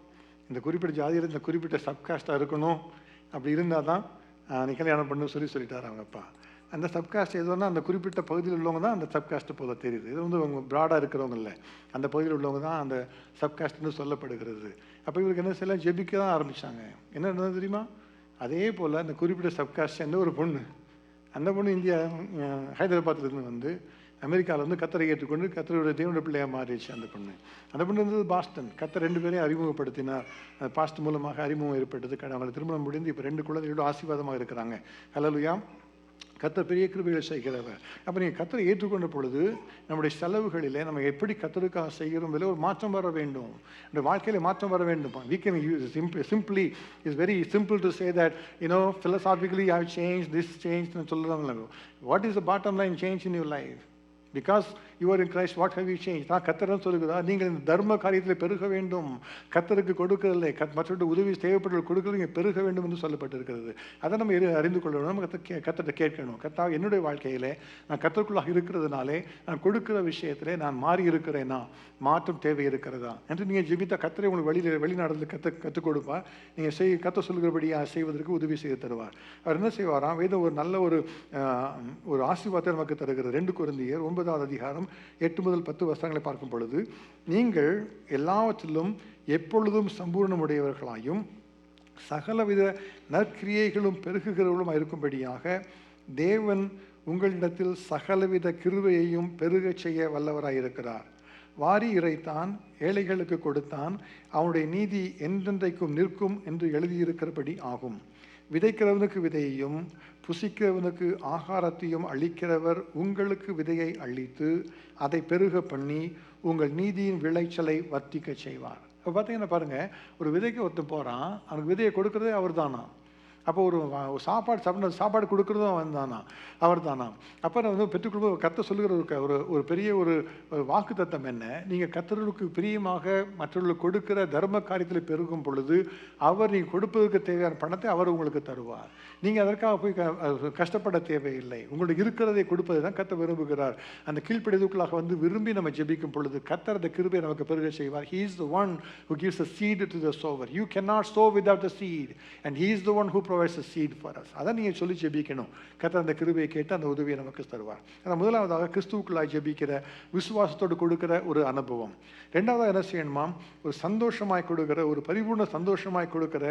இந்த குறிப்பிட்ட ஜாதியில் இந்த குறிப்பிட்ட சப்காஸ்டாக இருக்கணும், அப்படி இருந்தால் தான் நீ கல்யாணம் பண்ணு சொல்லிட்டார் அவங்க அப்பா. அந்த சப்காஸ்ட் எதுனா அந்த குறிப்பிட்ட பகுதியில் உள்ளவங்க தான் அந்த சப்காஸ்ட்டு போல தெரியுது. இது அவங்க ப்ராடாக இருக்கிறவங்க இல்லை, அந்த பகுதியில் உள்ளவங்க தான் அந்த சப்காஸ்ட்னு சொல்லப்படுகிறது. அப்போ இவருக்கு என்ன செய்யலாம், ஜெபிக்க தான் ஆரம்பித்தாங்க. என்ன இருந்தது தெரியுமா, அதே போல் அந்த குறிப்பிட்ட சப்காஸ்ட் எந்த ஒரு பொண்ணு, அந்த பொண்ணு இந்தியா ஹைதராபாத்லேருந்து அமெரிக்காவில் கர்த்தரை ஏற்றுக்கொண்டு கர்த்தருடைய தேவனுடைய பிள்ளையாக மாறிடுச்சு. அந்த பொண்ணு இருந்தது பாஸ்டன். கர்த்தர் 2 பேரையும் அறிமுகப்படுத்தினார். அந்த பாஸ்ட் மூலமாக அறிமுகம் ஏற்பட்டது. அவங்களை திருமணம் முடிந்து இப்போ 2 குழந்தைகளோட ஆசீர்வாதமாக இருக்கிறாங்க. ஹல்லேலூயா. கர்த்தர் பெரிய கிருபைகளை செய்கிறவர். அப்போ நீங்கள் கர்த்தரை ஏற்றுக்கொண்ட பொழுது நம்முடைய செலவுகளிலே நம்ம எப்படி கர்த்தருக்காக செய்கிறோம் ஒரு மாற்றம் வர வேண்டும், நம்முடைய வாழ்க்கையில் மாற்றம் வர வேண்டும். We can use simply, it's very simple to say that, philosophically I have changed, this changed and சொல்லலாம். What is the bottom line change in your life? Because you are in Christ, what have you changed? நான் கர்த்தர் சொல்லுகிறா, நீங்கள் இந்த தர்ம காரியத்தில் பெருக வேண்டும், கர்த்தருக்கு கொடுக்கறதில்லை, மற்றவர்கள் உதவி தேவைப்பட்டு கொடுக்கறது நீங்கள் பெருக வேண்டும் என்று சொல்லப்பட்டிருக்கிறது. அதை நம்ம அறிந்து கொள்ளணும். நம்ம கர்த்தர்கிட்ட கேட்கணும், கர்த்தா என்னுடைய வாழ்க்கையிலே நான் கர்த்தருக்குள்ளாக இருக்கிறதுனாலே நான் கொடுக்கிற விஷயத்திலே நான் மாறி இருக்கிறேனா, மாற்றம் தேவை இருக்கிறதா என்று நீங்கள் ஜெபித்தா கர்த்தரை உங்களுக்கு வெளிநாடுல கற்றுக் கொடுப்பார். நீங்கள் கர்த்தர் சொல்கிறபடியாக செய்வதற்கு உதவி செய்து தருவார். அவர் என்ன செய்வாராம், வேதம் ஒரு நல்ல ஒரு ஆசீர்வாதத்தை நமக்கு தருகிறது. 2 கொரிந்தியர் 9வது அதிகாரம் 8 முதல் 10 வசனங்களை பார்க்கும் பொழுது, நீங்கள் எல்லாவற்றிலும் எப்பொழுதும் சம்பூர்ணமுடையவர்களாயும் சகலவித நற்கிரியைகளும் பெருகுகிறவர்களும் இருக்கும்படியாக தேவன் உங்களிடத்தில் சகலவித கிருபையையும் பெருகச் செய்ய வல்லவராயிருக்கிறார். வாரி இறைத்தான், ஏழைகளுக்கு கொடுத்தான், அவனுடைய நீதி என்றென்றைக்கும் நிற்கும் என்று எழுதியிருக்கிறபடி ஆகும். விதைக்கிறவனுக்கு விதையையும் புசிக்கிறவனுக்கு ஆகாரத்தையும் அளிக்கிறவர் உங்களுக்கு விதையை அளித்து அதை பெருக பண்ணி உங்கள் நீதியின் விளைச்சலை வர்த்திக்க செய்வார். இப்போ பார்த்தீங்கன்னா பாருங்கள், ஒரு விதைக்கு ஒருத்தன் போகிறான், அவனுக்கு விதையை கொடுக்குறதே அவர் தானா. அப்போ ஒரு சாப்பாடு சாப்பிட சாப்பாடு கொடுக்குறதும் அவன் தானா, அவர் தானா. அப்போ நான் வந்து பெற்றுக்கொள்வது கர்த்தர் சொல்லுகிற ஒரு பெரிய ஒரு வாக்கு தத்தம் என்ன, நீங்கள் கர்த்தருக்கு பிரியமாக மற்றவர்களுக்கு கொடுக்கிற தர்ம காரியத்தில் பெருகும் பொழுது அவர் நீங்கள் கொடுப்பதற்கு தேவையான பணத்தை அவர் உங்களுக்கு தருவார். நீங்கள் அதற்காக போய் கஷ்டப்பட தேவையில்லை. உங்களுக்கு இருக்கிறதை கொடுப்பதை தான் கர்த்தர் விரும்புகிறார். அந்த கீழ்ப்படிதலுக்குள்ளாக வந்து விரும்பி நம்ம ஜெபிக்கும் பொழுது கர்த்தர் அந்த கிருபையை நமக்கு பெருக செய்வார். He is the one who gives the seed to the sower. You cannot sow without the seed, and He is the one who provides the seed for us. அதை நீங்கள் சொல்லி ஜெபிக்கணும். கர்த்தர் அந்த கிருபையை கேட்டு அந்த உதவியை நமக்கு தருவார். ஆனால் முதலாவதாக கிறிஸ்துவுக்குள்ளாய் ஜெபிக்கிற விசுவாசத்தோடு கொடுக்கிற ஒரு அனுபவம். ரெண்டாவதாக என்ன செய்யணுமா, ஒரு சந்தோஷமாய் கொடுக்கிற, ஒரு பரிபூர்ண சந்தோஷமாய் கொடுக்கிற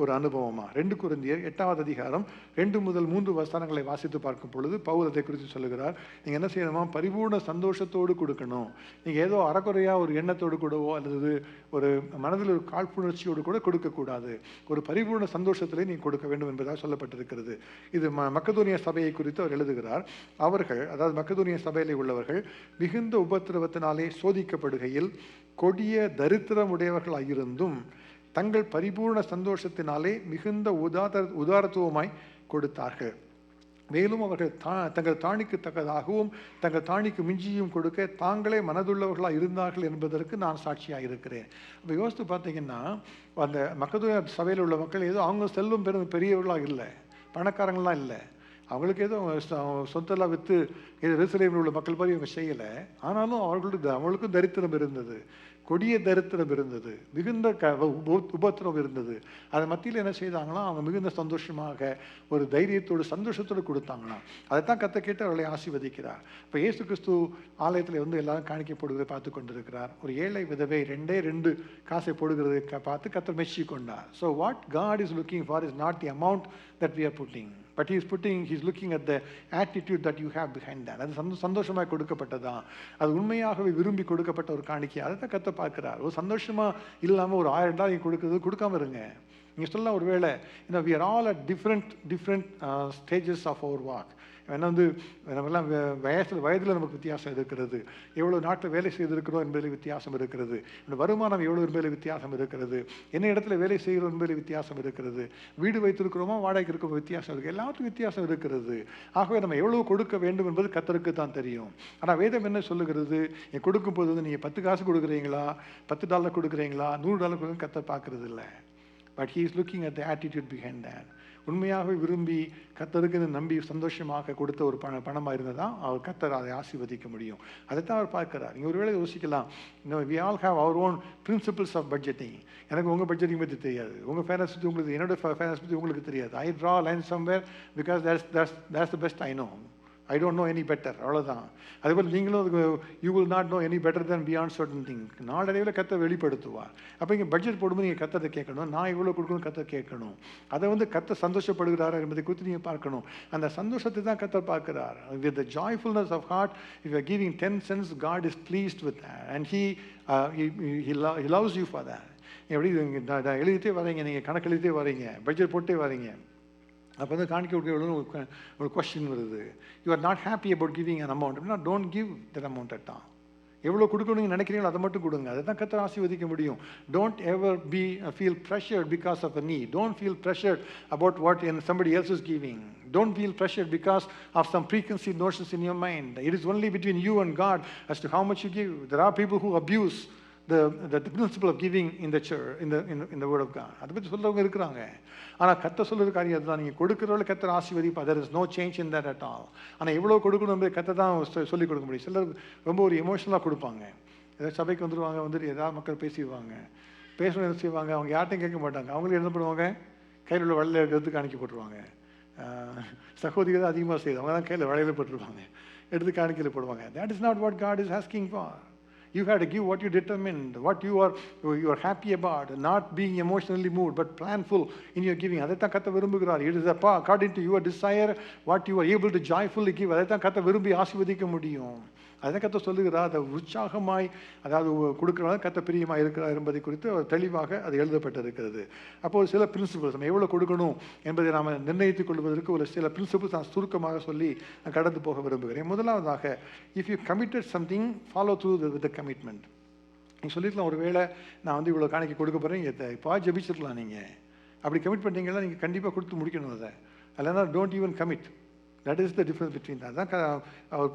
ஒரு அனுபவமா. 2 கொரிந்தியர் 8வது அதிகாரம் 2 முதல் 3 வசனங்களை வாசித்து பார்க்கும் பொழுது பவுல் அதை குறித்து சொல்லுகிறார். நீங்கள் என்ன செய்யணுமா, பரிபூர்ண சந்தோஷத்தோடு கொடுக்கணும். நீங்கள் ஏதோ அறக்குறையாக ஒரு எண்ணத்தோடு கூடவோ அல்லது ஒரு மனதில் ஒரு காழ்ப்புணர்ச்சியோடு கூட கொடுக்கக்கூடாது. ஒரு பரிபூர்ண சந்தோஷத்திலே நீங்கள் கொடுக்க வேண்டும் என்பதாக சொல்லப்பட்டிருக்கிறது. இது மக்கதோனிய சபையை குறித்து அவர் எழுதுகிறார். அவர்கள், அதாவது மக்கதோனிய சபையில் உள்ளவர்கள் மிகுந்த உபத்திரவத்தினாலே சோதிக்கப்படுகையில் கொடிய தரித்திரமுடையவர்களாயிருந்தும் தங்கள் பரிபூர்ண சந்தோஷத்தினாலே மிகுந்த உதாரத்துவமாய் கொடுத்தார்கள். மேலும் அவர்கள் தங்கள் தாணிக்கு தக்கதாகவும் தங்கள் தாணிக்கு மிஞ்சியும் கொடுக்க தாங்களே மனதுள்ளவர்களாக இருந்தார்கள் என்பதற்கு நான் சாட்சியாக இருக்கிறேன். அப்போ யோசித்து பார்த்தீங்கன்னா, அந்த மக்கதோனிய சபையில் உள்ள மக்கள் ஏதோ அவங்க செல்வம் பெரியவர்களாக இல்லை, பணக்காரங்களாம் இல்லை. அவங்களுக்கு ஏதோ சொந்தெல்லாம் விற்று எருசலேமில் உள்ள மக்கள் மாதிரி இவங்க செய்யலை. ஆனாலும் அவங்களுக்கும் தரித்திரம் இருந்தது, கொடிய தரித்திரம் இருந்தது, மிகுந்த உபத்திரம் இருந்தது. அது மத்தியில் என்ன செய்தாங்கன்னா, அவங்க மிகுந்த சந்தோஷமாக ஒரு தைரியத்தோடு சந்தோஷத்தோடு கொடுத்தாங்களாம். அதைத்தான் கத்த கேட்டு அவர்களை ஆசீர்வதிக்கிறார். இப்போ இயேசு கிறிஸ்து ஆலயத்தில் வந்து எல்லாரும் காணிக்கை போடுவதை பார்த்து கொண்டிருக்கிறார். ஒரு ஏழை விதவை 2 காசை போடுகிறதை பார்த்து கத்தர் மெச்சி கொண்டார். So what God is looking for is not the amount that we are putting, but he's looking at the attitude that you have behind that. அது சந்தோஷமாக கொடுக்கப்பட்டதான், அது உண்மையாகவே விரும்பி கொடுக்கப்பட்ட ஒரு காணிக்கை. அதை தான் கத்த பார்க்கிறார். ஒரு சந்தோஷமாக இல்லாமல் ஒரு $1000 நீங்கள் கொடுக்காம இருங்க. நீங்கள் சொல்லலாம், ஒரு வேளை we are all at different stages of our walk. ஏன்னா வந்து நம்மெல்லாம் வயதில் நமக்கு வித்தியாசம் இருக்கிறது, எவ்வளோ நாட்டில் வேலை செய்திருக்கிறோம் என்பதில் வித்தியாசம் இருக்கிறது, இந்த வருமானம் எவ்வளோ என்பதில் வித்தியாசம் இருக்கிறது, என்ன இடத்துல வேலை செய்கிறோம் என்பதில் வித்தியாசம் இருக்கிறது, வீடு வைத்திருக்கிறோமா வாடகைக்கு இருக்கிற வித்தியாசம் இருக்குது, எல்லாத்துக்கும் வித்தியாசம் இருக்கிறது. ஆகவே நம்ம எவ்வளோ கொடுக்க வேண்டும் என்பது கர்த்தருக்கு தான் தெரியும். ஆனால் வேதம் என்ன சொல்லுகிறது, கொடுக்கும் போது வந்து நீங்கள் 10 காசு கொடுக்குறீங்களா, $10 கொடுக்குறீங்களா, $100 கொடுக்குறீங்க கர்த்தர் பார்க்கறது இல்லை. But he is looking at the attitude behind that. உண்மையாகவே விரும்பி கர்த்தருக்கு நம்பி சந்தோஷமாக கொடுத்த ஒரு பணமாக இருந்தால் தான் அவர் கர்த்தர் அதை ஆசீர்வதிக்க முடியும். அதைத்தான் அவர் பார்க்கிறார். நீங்கள் ஒருவேளை யோசிக்கலாம், we all have our own principles of budgeting. எனக்கு உங்கள் பட்ஜெட்டிங் பற்றி தெரியாது, உங்கள் ஃபைனான்ஸ் பற்றி உங்களுக்கு, என்னோட ஃபைனான்ஸ் பற்றி உங்களுக்கு தெரியாது. I draw a line somewhere because that's the best I know. I don't know any better. அவ்வளோதான். அதேபோல் நீங்களும் you will not know any better than beyond certain things. நாளடைவில் கர்த்தர் வெளிப்படுத்துவார். அப்போ இங்கே பட்ஜெட் போடும்போது நீங்கள் கர்த்தரை கேட்கணும், நான் இவ்வளோ கொடுக்கணும் கர்த்தர் கேட்கணும். அதை வந்து கர்த்தர் சந்தோஷப்படுகிறாரா என்பதை குறித்து நீங்கள் பார்க்கணும். அந்த சந்தோஷத்தை தான் கர்த்தர் பார்க்கிறார். With the joyfulness of heart, if you are giving 10 cents, God is pleased with that, and he loves you for that. எப்படி எழுதிட்டே வரீங்க, நீங்கள் கணக்கு எழுதிட்டே வரீங்க, பட்ஜெட் போட்டே வரீங்க, அப்போ வந்து காணிக்க கொடுக்க ஒரு கொஸ்டின் வருது. You are not happy about giving an amount அப்படின்னா don't give that amount at all. எவ்வளோ கொடுக்கணும்னு நினைக்கிறீங்களோ அதை மட்டும் கொடுங்க. அதை தான் கர்த்தர் ஆசீர்வதிக்க முடியும். Don't ever feel pressured because of a need. Don't feel pressured about what somebody else is giving. Don't feel pressured because of some preconceived notions in your mind. It is only between you and God as to how much you give. There are people who abuse the principle of giving in the church, in the word of God. அதை பற்றி சொல்கிறவங்க இருக்கிறாங்க. ஆனால் கர்த்தர் சொல்கிற காரியம் அதுதான், நீங்கள் கொடுக்குறவளை கர்த்தர் ஆசீர்வதிப்பா. there is no change in that at all. ஆனால் எவ்வளோ கொடுக்கணும் என்பதை கர்த்தர் தான் சொல்லிக் கொடுக்க முடியும். சிலர் ரொம்ப ஒரு எமோஷனலாக கொடுப்பாங்க. ஏதாவது சபைக்கு வந்துட்டு ஏதாவது மக்கள் பேசிடுவாங்க, பேசணும் என்ன செய்வாங்க, அவங்க யார்ட்டையும் கேட்க மாட்டாங்க. அவங்களும் என்ன பண்ணுவாங்க, கையில் உள்ள வளையல் எடுத்து காணிக்க போட்டுருவாங்க. சகோதரிகள் தான் அதிகமாக செய்யுது, அவங்க தான் கையில் வளையல் போட்டுருவாங்க, எடுத்து காணிக்கையில் போடுவாங்க. that is not what God is asking for. You have to give what you determined, what you are happy about, not being emotionally moved, but planful in your giving. அதைத்தான் கர்த்தர் விரும்புகிறார். It is according to your desire, what you are able to joyfully give. அதைத்தான் கர்த்தர் விரும்பி ஆசீர்வதிக்க முடியும். அதை கர்த்தர் சொல்லுகிறார். அதை உற்சாகமாய், அதாவது கொடுக்கிறவங்க கர்த்தர் பிரியமாக இருக்கிறார் என்பதை குறித்து தெளிவாக அது எழுதப்பட்டிருக்கிறது. அப்போது சில பிரின்சிபல்ஸ் நம்ம எவ்வளோ கொடுக்கணும் என்பதை நாம் நிர்ணயித்துக் கொள்வதற்கு ஒரு சில பிரின்சிபல்ஸ் நான் சுருக்கமாக சொல்லி நான் கடந்து போக விரும்புகிறேன். முதலாவதாக, if you committed something, follow through with the commitment. நீங்கள் சொல்லிக்கலாம், ஒரு வேளை நான் வந்து இவ்வளோ காணிக்கை கொடுக்க போகிறேன், இப்போ ஜெபிச்சிருக்கலாம் நீங்கள், அப்படி கமிட் பண்ணிட்டீங்கன்னா நீங்கள் கண்டிப்பாக கொடுத்து முடிக்கணும் அதை. இல்லைன்னா don't even commit. That is the difference between. அதான் அவர்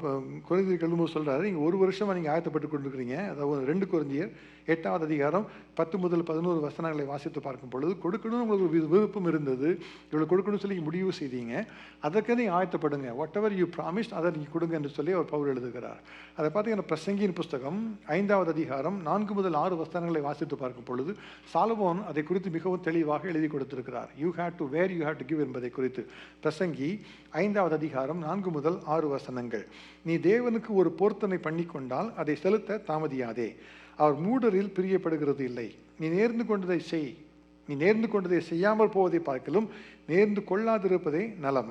கொரிந்தியர் எழுதும்போது சொல்கிறாரு, நீங்கள் ஒரு வருஷமாக நீங்கள் ஆயத்தப்பட்டு கொண்டிருக்கிறீங்க. அதாவது 2 கொரிந்தியர் 8வது அதிகாரம் 10 முதல் 11 வசனங்களை வாசித்து பார்க்கும் பொழுது, கொடுக்கணும்னு உங்களுக்கு ஒரு விருப்பம் இருந்தது, இவ்வளோ கொடுக்கணும்னு சொல்லி முடிவு செய்தீங்க, அதற்கு நீங்கள் ஆயத்தப்படுங்க. வாட் எவர் யூ ப்ராமிஸ்ட் அதை நீங்கள் கொடுங்க என்று சொல்லி அவர் பவுல் எழுதுகிறார். அதை பார்த்தீங்கன்னா பிரசங்கியின் புஸ்தகம் 5வது அதிகாரம் 4 முதல் 6 வசனங்களை வாசித்து பார்க்கும் பொழுது சாலமோன் அதை குறித்து மிகவும் தெளிவாக எழுதி கொடுத்திருக்கிறார். You have to where you have to give என்பதை குறித்து. பிரசங்கி 5வது அதிகாரம் 4 முதல் 6 வசனங்கள். நீ தேவனுக்கு ஒரு பொருத்தனை பண்ணி கொண்டால் அதை செலுத்த தாமதியாதே. அவர் மூடரில் பிரியப்படுகிறது இல்லை. நீ நேர்ந்து கொண்டதை செய். நீ நேர்ந்து கொண்டதை செய்யாமல் போவதை பார்க்கலும் நேர்ந்து கொள்ளாதிருப்பதே நலம்.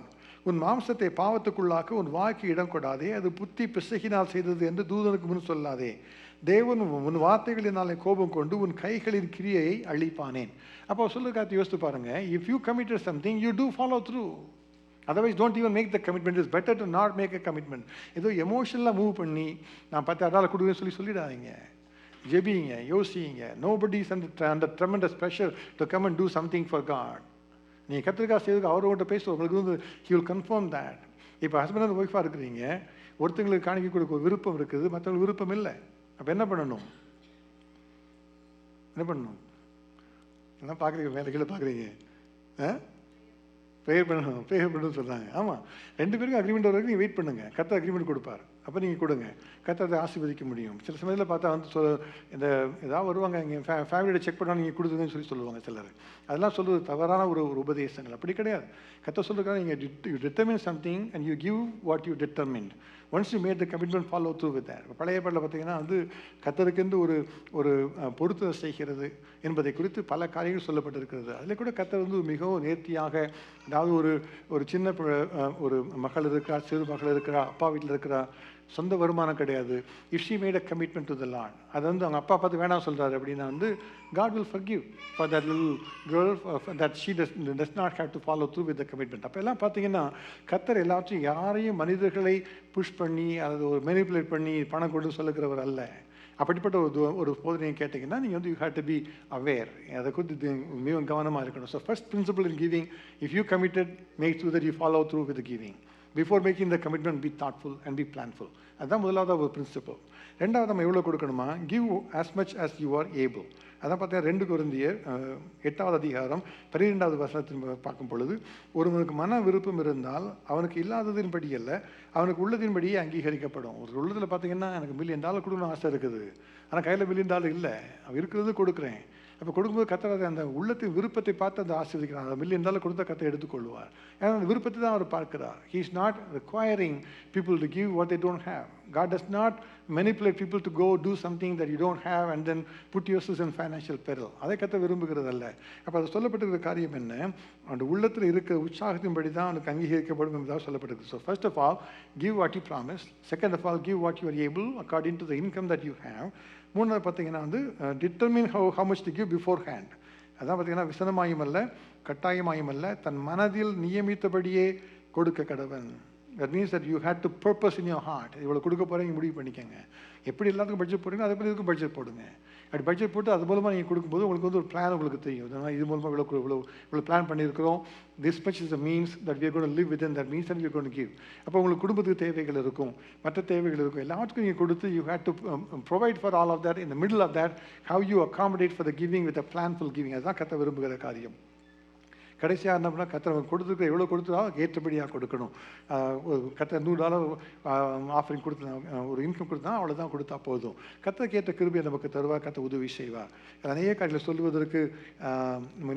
உன் மாம்சத்தை பாவத்துக்குள்ளாக்க உன் வாய்க்கு இடம் கொடாதே. அது புத்தி பிசகினால் செய்தது என்று தூதனுக்கு முன் சொல்லாதே. தேவன் உன் வார்த்தைகளினாலே கோபம் கொண்டு உன் கைகளின் கிரியையை அழிப்பானேன். அப்போ சொல்லுக்காத்து யோசித்து பாருங்க. If you committed something you to follow through. Otherwise, don't even make the commitment. It's better to not make a commitment. ஏதோ எமோஷனலாக மூவ் பண்ணி நான் 10,000 கொடுக்குறேன்னு சொல்லிடாதீங்க. ஜெபிங்க, யோசிங்க. Nobody is under tremendous pressure to come and do something for God. நீங்கள் கத்திரிக்காக செய்வதுக்கு அவர்கிட்ட பேசுவோம். உங்களுக்கு வந்து he will confirm that. இப்போ ஹஸ்பண்ட் அண்ட் ஒய்ஃபாக இருக்கிறீங்க, ஒருத்தங்களுக்கு காணிக்க கொடுக்க விருப்பம் இருக்குது, மற்றவங்களுக்கு விருப்பம் இல்லை. அப்போ என்ன பண்ணணும்? எல்லாம் பார்க்குறீங்க, மேலே கீழே பார்க்குறீங்க. ப்ரேயர் பண்ணணும்னு சொல்கிறாங்க. ஆமாம், 2 பேருக்கும் அக்ரிமெண்ட் வரைக்கும் நீங்கள் வெயிட் பண்ணுங்கள். கர்த்தர் அக்ரிமெண்ட் கொடுப்பார். அப்போ நீங்கள் கொடுங்க. கர்த்தர் அதை ஆசீர்வதிக்க முடியும். சில சமயத்தில் பார்த்தா வந்து இந்த ஏதாவது வருவாங்க, இங்கே ஃபேமிலியோட செக் பண்ணால் நீங்கள் கொடுத்துங்கன்னு சொல்லுவாங்க சிலர். அதெல்லாம் சொல்கிறது தவறான ஒரு உபதேசங்கள். அப்படி கிடையாது. கர்த்தர் சொல்லுறதுக்காக நீங்கள் you determine something and you give what you determined. Once you made the commitment follow through with that. பழைய ஏற்பாட்டில் பார்த்தீங்கன்னா வந்து கர்த்தருக்கென்று ஒரு பொருத்தம் செய்கிறது என்பதை குறித்து பல காரியங்கள் சொல்லப்பட்டிருக்கிறது. அதில் கூட கர்த்தர் வந்து மிகவும் நேர்த்தியாக, அதாவது ஒரு சின்ன ஒரு மகள் இருக்கிறா, சிறு மகள் இருக்கிறா, அப்பா வீட்டில் இருக்கிறா, சொந்த வருமானம் கிடையாது. If she made a commitment to the Lord, அது வந்து அவங்க அப்பா பார்த்து வேணாம் சொல்கிறாரு அப்படின்னா வந்து God will forgive for that little girl that she does not have to follow through with the commitment. அப்போ எல்லாம் பார்த்தீங்கன்னா கர்த்தர் எல்லாத்தையும் யாரையும் மனிதர்களை புஷ் பண்ணி அதை ஒரு மேனிப்புலேட் பண்ணி பணம் கொண்டு சொல்லுகிறவர் அல்ல. அப்படிப்பட்ட ஒரு போதனையை கேட்டிங்கன்னா நீங்கள் வந்து you have to be aware. அதை குறித்து மிகவும் கவனமாக இருக்கணும். So first principle in giving, if you committed, make sure that you follow through with giving. Before making the commitment, be thoughtful and be planful. அதுதான் முதலாவது ஒரு பிரின்சிபல். ரெண்டாவது, நம்ம எவ்வளோ கொடுக்கணுமா? Give as much as you are able. அதான் பார்த்தீங்கன்னா 2 கொரிந்தியர் 8வது அதிகாரம் 12வது வசனத்தின் பார்க்கும் பொழுது, ஒருவனுக்கு மன விருப்பம் இருந்தால் அவனுக்கு இல்லாததின்படி அல்ல, அவனுக்கு உள்ளதின்படியே அங்கீகரிக்கப்படும். ஒரு உள்ளத்தில் பார்த்தீங்கன்னா எனக்கு $1 million கொடுக்கணும்னு ஆசை இருக்குது, ஆனால் கையில் $1 million இல்லை, அவன் இருக்கிறது கொடுக்குறேன். அப்போ கொடுக்கும்போது கர்த்தர் அந்த உள்ளத்தின் விருப்பத்தை பார்த்து அந்த ஆசீர்வதிக்கிறார். அந்த $1 million கொடுத்த கர்த்தர் எடுத்துக்கொள்வார். ஏன்னா அந்த விருப்பத்தை தான் அவர் பார்க்கிறார். He is not requiring people to give what they don't have. God does not manipulate people to go do something that you don't have and then put yourself in financial peril. அதை கர்த்தர் விரும்புகிறதல்ல. அப்போ அது சொல்லப்பட்டிருக்கிற காரியம் என்ன? அந்த உள்ளத்தில் இருக்கிற உற்சாகத்தின்படி தான் அவனுக்கு அங்கீகரிக்கப்படும் என்பதாக சொல்லப்பட்டிருக்கு. So first of all, give what you promised. Second of all, give what you are able according to the income that you have. மூணாவது பார்த்தீங்கன்னா வந்து determine how much to give beforehand. அதான் பார்த்தீங்கன்னா விசனமாயும் அல்ல, கட்டாயமாயும் அல்ல, தன் மனதில் நியமித்தபடியே கொடுக்க கடவன். That means that you had to purpose in your heart. இவ்வளோ கொடுக்க போகிறீங்க முடிவு பண்ணிக்கோங்க. எப்படி எல்லாத்துக்கும் பட்ஜெட் போடுங்க, அதை பற்றி இதுக்கும் பட்ஜெட் போடுங்க. அப்படி பட்ஜெட் போட்டு அது மூலமாக நீங்கள் கொடுக்கும்போது உங்களுக்கு வந்து ஒரு பிளான் உங்களுக்கு தெரியும். இது மூலமாக இவ்வளோ பிளான் பண்ணியிருக்கிறோம். This much is the means that we are going to live with in that means and we are going to give. அப்போ உங்களுக்கு குடும்பத்துக்கு தேவைகள் இருக்கும், மற்ற தேவைகள் இருக்கும், எல்லாத்துக்கும் நீங்கள் கொடுத்து you had to provide for all of that. In the middle of that how you accommodate for the giving with a planful giving. அதுதான் கர்த்தர் விரும்புகிற காரியம். கடைசியாக என்ன பண்ணால் கர்த்தர் கொடுத்துருக்க எவ்வளோ கொடுத்தாலும் ஏற்றபடியாக கொடுக்கணும். கர்த்தர் $100 ஆஃபரிங் கொடுத்து ஒரு இன்கம் கொடுத்தா அவ்வளோதான் கொடுத்தா போதும். கர்த்தருக்கு ஏற்ற கிருபையை நமக்கு தருவார், கர்த்தர் உதவி செய்வார். அநேக காரியங்களை சொல்லுவதற்கு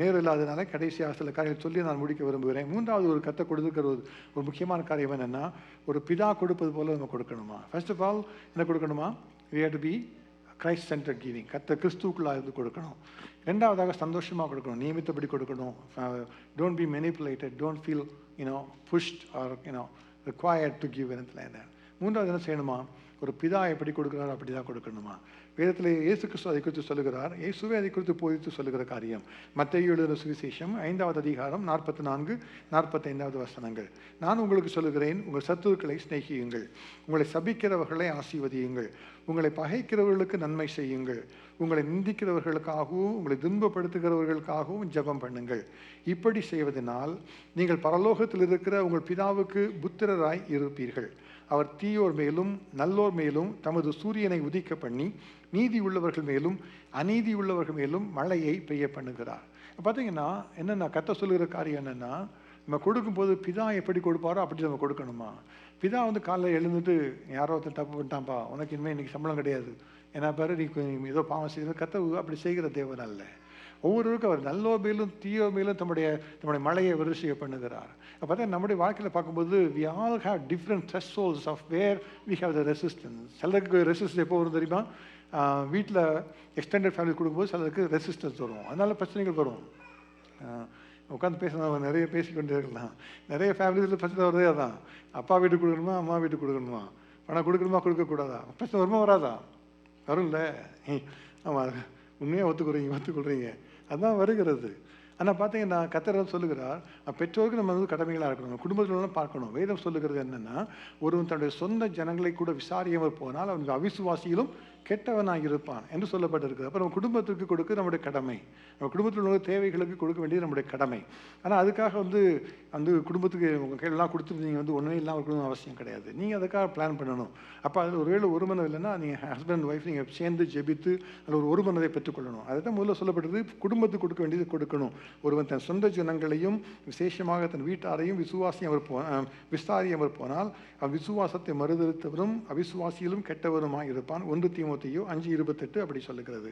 நேரம் இல்லாதனால கடைசியாக சில காரியங்கள் சொல்லி நான் முடிக்க விரும்புகிறேன். மூன்றாவது ஒரு கர்த்தர் கொடுத்துருக்கிற ஒரு முக்கியமான காரியம் என்னென்னா, ஒரு பிதா கொடுப்பது போல் நம்ம கொடுக்கணுமா? ஃபர்ஸ்ட் ஆஃப் ஆல் என்ன கொடுக்கணுமா? we have to be Christ centered giving. கர்த்தர் கிறிஸ்துவுக்குள்ளாக இருந்து கொடுக்கணும். ரெண்டாவதாக சந்தோஷமாக கொடுக்கணும், நியமித்தபடி கொடுக்கணும். Don't be manipulated, don't feel pushed or required to give anything like that. மூன்றாவது என்ன செய்யணுமா? ஒரு பிதா எப்படி கொடுக்குறாரோ அப்படி தான் கொடுக்கணுமா? வேதத்தில் இயேசு கிறிஸ்து அதை குறித்து சொல்லுகிறார். இயேசுவே அதை குறித்து போதித்து சொல்லுகிற காரியம். மத்தேயு எழுதின சுவிசேஷம் 5வது அதிகாரம் 44-45 வசனங்கள். நான் உங்களுக்கு சொல்லுகிறேன், உங்கள் சத்துருக்களை சிநேகியுங்கள், உங்களை சபிக்கிறவர்களை ஆசீர்வதியுங்கள், உங்களை பகைக்கிறவர்களுக்கு நன்மை செய்யுங்கள், உங்களை நிந்திக்கிறவர்களுக்காகவும் உங்களை துன்பப்படுத்துகிறவர்களுக்காகவும் ஜெபம் பண்ணுங்கள். இப்படி செய்வதனால் நீங்கள் பரலோகத்தில் இருக்கிற உங்கள் பிதாவுக்கு புத்திரராய் இருப்பீர்கள். அவர் தீயோர் மேலும் நல்லோர் மேலும் தமது சூரியனை உதிக்க பண்ணி நீதி உள்ளவர்கள் மேலும் அநீதி உள்ளவர்கள் மேலும் மழையை பெய்ய பண்ணுகிறார். பார்த்தீங்கன்னா என்னென்னா கர்த்தர் சொல்லுகிற காரியம் என்னென்னா, நம்ம கொடுக்கும்போது பிதா எப்படி கொடுப்பாரோ அப்படி நம்ம கொடுக்கணுமா. பிதா வந்து காலையில் எழுந்துட்டு யாரோ ஒருத்தர் தப்பு பண்ணிட்டான்ப்பா, உனக்கு இனிமேல் இன்றைக்கி சம்பளம் கிடையாது, ஏன்னா பாரு நீ ஏதோ பாவம் செய்யறது. கர்த்தர் அப்படி செய்கிற தேவன் அல்ல. ஒவ்வொருவருக்கும் அவர் நல்லோர் மேலும் தீயோ மேலும் தம்முடைய மழையை விருஷிய பண்ணுகிறார். அப்போ தான் நம்முடைய வாழ்க்கையில் பார்க்கும்போது we all have different thresholds of where we have the resistance. சிலருக்கு ரெசிஸ்டன்ஸ் எப்போ வரும் தெரியுமா? வீட்டில் எக்ஸ்டெண்டட் ஃபேமிலி கொடுக்கும்போது சிலருக்கு ரெசிஸ்டன்ஸ் வரும், அதனால பிரச்சனைகள் வரும். உட்காந்து பேசணும், நிறைய பேசிக்கொண்டே இருக்கலாம். நிறைய ஃபேமிலிஸில் பிரச்சனை வருதே அதான். அப்பா வீட்டுக்கு கொடுக்கணுமா, அம்மா வீட்டுக்கு கொடுக்கணுமா, பணம் கொடுக்கணுமா கொடுக்கக்கூடாதா, பிரச்சனை வருமா வராதா? வரும்ல. ஆமாம், உண்மையாக ஒத்துக்கொள்கிறீங்க, அதுதான் வருகிறது. ஆனால் பார்த்தீங்கன்னா கர்த்தர் சொல்லுகிறார், பெற்றோருக்கு நம்ம வந்து கடமைகளாக இருக்கணும், குடும்பத்திலாம் பார்க்கணும். வேதம் சொல்லுகிறது என்னென்னா, ஒருவன் தன்னுடைய சொந்த ஜனங்களை கூட விசாரியாமல் போனால் அவனுக்கு அவிசுவாசியிலும் கெட்டவனாக இருப்பான் என்று சொல்லப்பட்டிருக்குது. அப்போ நம்ம குடும்பத்திற்கு கொடுக்க நம்முடைய கடமை, நம்ம குடும்பத்தில் உள்ள தேவைகளுக்கு கொடுக்க வேண்டியது நம்முடைய கடமை. ஆனால் அதுக்காக வந்து குடும்பத்துக்கு உங்கள் கையெல்லாம் கொடுத்துட்டு நீங்கள் வந்து ஒன்றுமே இல்லாமல் இருக்கணும்னு அவசியம் கிடையாது. நீங்கள் அதுக்காக பிளான் பண்ணணும். அப்போ அதில் ஒருவேளை ஒரு மனம் இல்லைன்னா நீங்கள் ஹஸ்பண்ட் ஒய்ஃப் நீங்கள் சேர்ந்து ஜெபித்து அதில் ஒரு மனதை பெற்றுக்கொள்ளணும். அதுதான் முதல்ல சொல்லப்பட்டது, குடும்பத்துக்கு கொடுக்க வேண்டியது கொடுக்கணும். ஒருவன் தன் சொந்த ஜனங்களையும் விசேஷமாக தன் வீட்டாரையும் விசாரியம் அவர் போனால் அவ்விசுவாசத்தை மறுதளித்தவரும் அவிசுவாசியிலும் கெட்டவருமாக இருப்பான். 1 தீமோத்தேயு 5:28 அப்படி சொல்லுகிறது.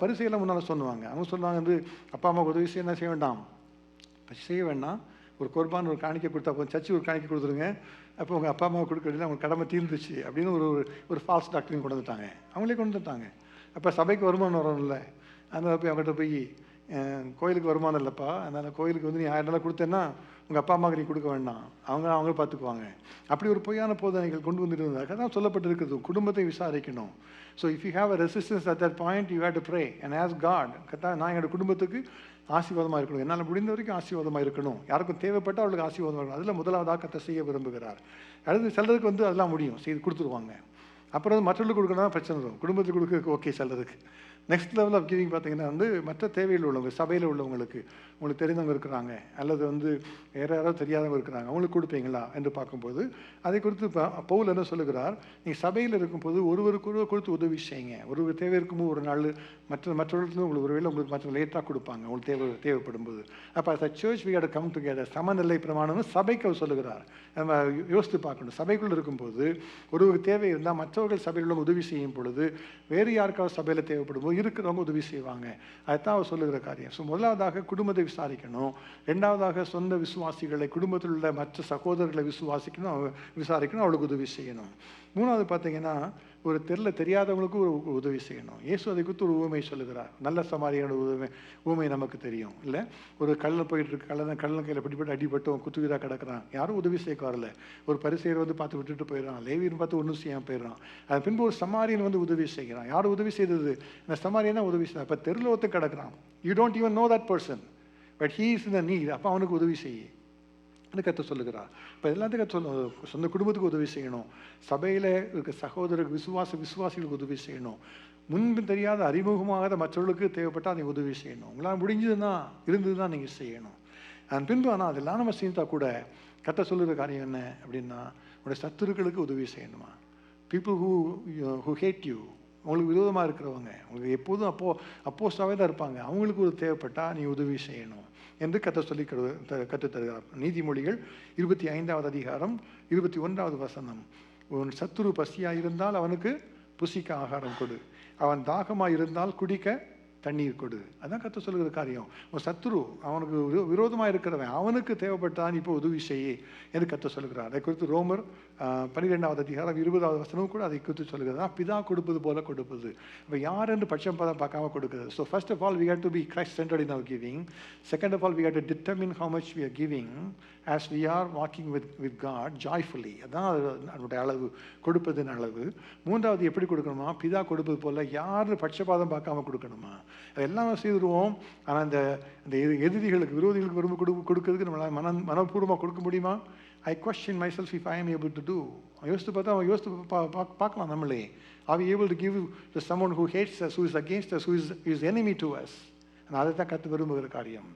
பரிசையெல்லாம் முன்னால் சொன்னாங்க. அவங்க சொல்லுவாங்க வந்து அப்பா அம்மாவுக்கு உதவி செய்ய வேண்டாம், செய்ய வேண்டாம், ஒரு குர்பான் ஒரு காணிக்கை கொடுத்தா போதும், சர்ச்சு ஒரு காணிக்கை கொடுத்துருங்க, அப்போ உங்கள் அப்பா அம்மாவை கொடுக்க வேண்டியது அவங்க கடமை தீர்ந்துச்சு அப்படின்னு ஒரு ஃபால்ஸ் டாக்டரின் கொண்டு வந்துட்டாங்க. அவங்களே கொண்டு வந்துட்டாங்க. அப்போ சபைக்கு வருமானம் வரணும்ல, அதனால் போய் அவங்ககிட்ட போய் கோயிலுக்கு வருமானம் இல்லைப்பா, அதனால் கோயிலுக்கு வந்து நீ 1000 கொடுத்தேன்னா உங்கள் அப்பா அம்மாவுக்கு நீ கொடுக்க வேண்டாம், அவங்க பார்த்துக்குவாங்க. அப்படி ஒரு பொய்யான போதனைகள் கொண்டு வந்துட்டு இருந்தாங்க. அதான் சொல்லப்பட்டிருக்கிறது, குடும்பத்தை விசாரிக்கணும். So if you have a resistance at that point you have to pray and ask God, நான் என்னோட குடும்பத்துக்கு ஆசீர்வாதமாக இருக்கணும், என்னால் முடிந்த வரைக்கும் ஆசீர்வாதமாக இருக்கணும், யாருக்கும் தேவைப்பட்டால் அவளுக்கு ஆசீர்வாதமாக இருக்கணும். அதில் முதலாவதாக கர்த்தர் செய்ய விரும்புகிறார். அடுத்து சிலருக்கு வந்து அதெல்லாம் முடியும், செய்து கொடுத்துருவாங்க. அப்புறம் வந்து மற்றவர்களுக்கு கொடுக்கணும் பிரச்சனை வரும், குடும்பத்துக்கு கொடுக்க ஓகே சிலருக்கு. நெக்ஸ்ட் லெவல் ஆஃப் கிவிங் பார்த்தீங்கன்னா வந்து மற்ற தேவையில் உள்ளவங்க, சபையில் உள்ளவங்களுக்கு, உங்களுக்கு தெரிந்தவங்க இருக்கிறாங்க அல்லது வந்து வேறு யாராவது தெரியாதவங்க இருக்கிறாங்க, அவங்களுக்கு கொடுப்பீங்களா என்று பார்க்கும்போது அதை குறித்து பவுல் என்ன சொல்லுகிறார், நீங்கள் சபையில் இருக்கும்போது ஒருவருக்கு கொடுத்து உதவி செய்யுங்க. ஒரு தேவை இருக்கும்போது ஒரு நாள் மற்றவர்களுக்கு உங்களுக்கு ஒருவேளை உங்களுக்கு மற்ற லேட்டாக கொடுப்பாங்க உங்களுக்கு தேவைப்படும் போது. அப்போ அந்த church we have to come together, சமநிலை பிரமாணம்னு சபைக்கு அவர் சொல்லுகிறார். நம்ம யோசித்து பார்க்கணும், சபைக்குள்ளே இருக்கும்போது ஒருவருக்கு தேவை இருந்தால் மற்றவர்கள் சபையில் உள்ள உதவி செய்யும் பொழுது வேறு யாருக்காவது சபையில் தேவைப்படும் போது இருக்கிறவங்க உதவி செய்வாங்க. அதுதான் அவர் சொல்லுகிற காரியம். ஸோ முதலாவதாக குடும்பத்தை விசாரிக்கணும், ரெண்டாவதாக சொந்த விசுவாசிகளை, குடும்பத்தில் உள்ள மற்ற சகோதரர்களை விசாரிக்கணும், அவளுக்கு உதவி செய்யணும். மூணாவது பார்த்தீங்கன்னா ஒரு தெரியாதவங்களுக்கு ஒரு உதவி செய்யணும். இயேசு அதை குறித்து ஒரு ஊமை சொல்லுகிறார். நல்ல சமாரியான ஊமை நமக்கு தெரியும் இல்லை? ஒரு கள்ளன் போயிட்டு இருக்கு, கள்ளன் கையில் பிடிப்பட்டு அடிபட்டு குத்துவீராக கிடக்கிறான், யாரும் உதவி செய்ய வரல. ஒரு பரிசேயர் வந்து பார்த்து விட்டுட்டு போயிடறான், லேவியன் பார்த்து ஒன்றும் செய்யாமல் போயிடறான். அது பின்பு ஒரு சமாரியன் வந்து உதவி செய்கிறான். யாரும் உதவி செய்தது? அந்த சமாரியனா உதவி செய்ய. அப்போ தெருவில் ஒருத்தர் கிடக்கிறான், you don't even know that person, but he is in the need. அப்போ அவனுக்கு உதவி செய்ய கற்று சொல்லுகிறார். இப்போ எல்லாத்துக்கும் சொந்த குடும்பத்துக்கு உதவி செய்யணும், சபையில் இருக்க சகோதரருக்கு விசுவாசிகளுக்கு உதவி செய்யணும், முன்பு தெரியாத அறிமுகமாகாத மற்றவர்களுக்கு தேவைப்பட்டால் அதை உதவி செய்யணும். உங்களால் இருந்ததுன்னா நீங்கள் செய்யணும். அதன் பின்பு ஆனால் அதெல்லாம் நம்ம செஞ்சா கூட கற்று சொல்லுகிற காரியம் என்ன அப்படின்னா, உங்களுடைய சத்துருக்களுக்கு உதவி செய்யணுமா. பீப்புள் ஹூ ஹேட் யூ, உங்களுக்கு விரோதமாக இருக்கிறவங்க, உங்களுக்கு எப்போதும் அப்போஸ்டாவே தான் இருப்பாங்க, அவங்களுக்கு ஒரு தேவைப்பட்டால் நீ உதவி செய்யணும் என்று கர்த்தர் சொல்லி கற்றுத்தருகிறார். நீதிமொழிகள் 25வது அதிகாரம் 21வது வசனம், உன் சத்துரு பசியாக இருந்தால் அவனுக்கு புசிக்க ஆகாரம் கொடு, அவன் தாகமாக இருந்தால் குடிக்க தண்ணீர் கொடு. அதான் கர்த்தர் சொல்லுகிற காரியம். உன் சத்துரு அவனுக்கு விரோதமாக இருக்கிறவன், அவனுக்கு தேவைப்பட்டான் இப்போ உதவி செய்ய என்று கர்த்தர் சொல்லுகிறார். அதை குறித்து ரோமர் 12வது அதிகாரம் 20வது வசனம் கூட அதை குறித்து சொல்லுகிறது. பிதா கொடுப்பது போல கொடுப்பது. இப்போ யார் என்று பட்சம் பார்க்காம கொடுக்குறது. So first of all we have to be Christ centered in our giving. Second of all we have to determine how much we are giving as we are walking with God joyfully. அதான் அதனுடைய அளவு, கொடுப்பதின் அளவு. மூன்றாவது எப்படி கொடுக்கணுமா, பிதா கொடுப்பது போல யார் பட்சபாதம் பார்க்காம கொடுக்கணுமா. அதெல்லாம் செய்துருவோம். ஆனால் அந்த எதிரிகளுக்கு விரோதிகளுக்கு விரும்ப கொடுக்கறதுக்கு நம்மளால் மனப்பூர்வமாக கொடுக்க முடியுமா? I question myself if I am able to do. யோசித்து பார்த்தா யோசித்து பார்க்கலாம் நம்மளே. Are we able to give to someone who hates us, who is against us, who is enemy to us? அதை தான் கற்று விரும்புகிற காரியம்.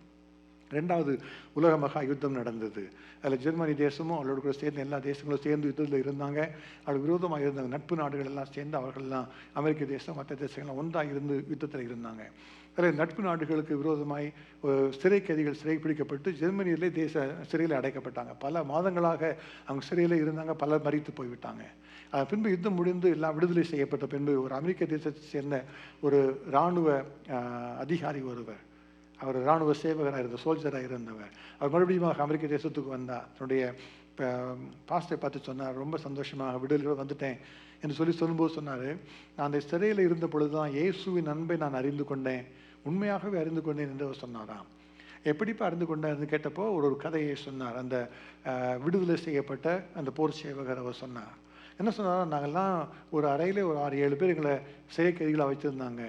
ரெண்டாவது உலக மகா யுத்தம் நடந்தது. அதில் ஜெர்மனி தேசமும் அவளோட கூட சேர்ந்து எல்லா தேசங்களும் சேர்ந்து யுத்தத்தில் இருந்தாங்க. அவள் விரோதமாக இருந்தாங்க. நட்பு நாடுகள் எல்லாம் சேர்ந்து அவர்கள்லாம் அமெரிக்க தேசம் மற்ற தேசங்கள்லாம் ஒன்றாக இருந்து யுத்தத்தில் இருந்தாங்க. அதில் நட்பு நாடுகளுக்கு விரோதமாய் சிறை கைதிகள் சிறை பிடிக்கப்பட்டு ஜெர்மனியிலே சிறையில் அடைக்கப்பட்டாங்க. பல மாதங்களாக அவங்க சிறையில் இருந்தாங்க. பலர் மரித்து போய்விட்டாங்க. பின்பு யுத்தம் முடிந்து எல்லாம் விடுதலை செய்யப்பட்ட பின்பு ஒரு அமெரிக்க தேசத்தை சேர்ந்த ஒரு இராணுவ அதிகாரி ஒருவர், அவர் இராணுவ சேவகராக இருந்த சோல்ஜராக இருந்தவர், அவர் மறுபடியும் அமெரிக்க தேசத்துக்கு வந்தார். தன்னுடைய பாஸ்டரை பார்த்து சொன்னார், ரொம்ப சந்தோஷமாக விடுதலையோடு வந்துட்டேன் என்று சொல்லும்போது சொன்னார், நான் அந்த சிறையில் இருந்த பொழுது தான் இயேசுவின் அன்பை நான் அறிந்து கொண்டேன், உண்மையாகவே அறிந்து கொண்டேன் என்று அவர் சொன்னாராம். எப்படிப்பா அறிந்து கொண்டேன்னு கேட்டப்போ ஒரு கதையை சொன்னார். அந்த விடுதலை செய்யப்பட்ட அந்த போர் சேவகர் அவர் சொன்னார். என்ன சொன்னார், நாங்கள்லாம் ஒரு அறையில் ஒரு 6-7 பேர் எங்களை சிறை கைதிகளாக வச்சுருந்தாங்க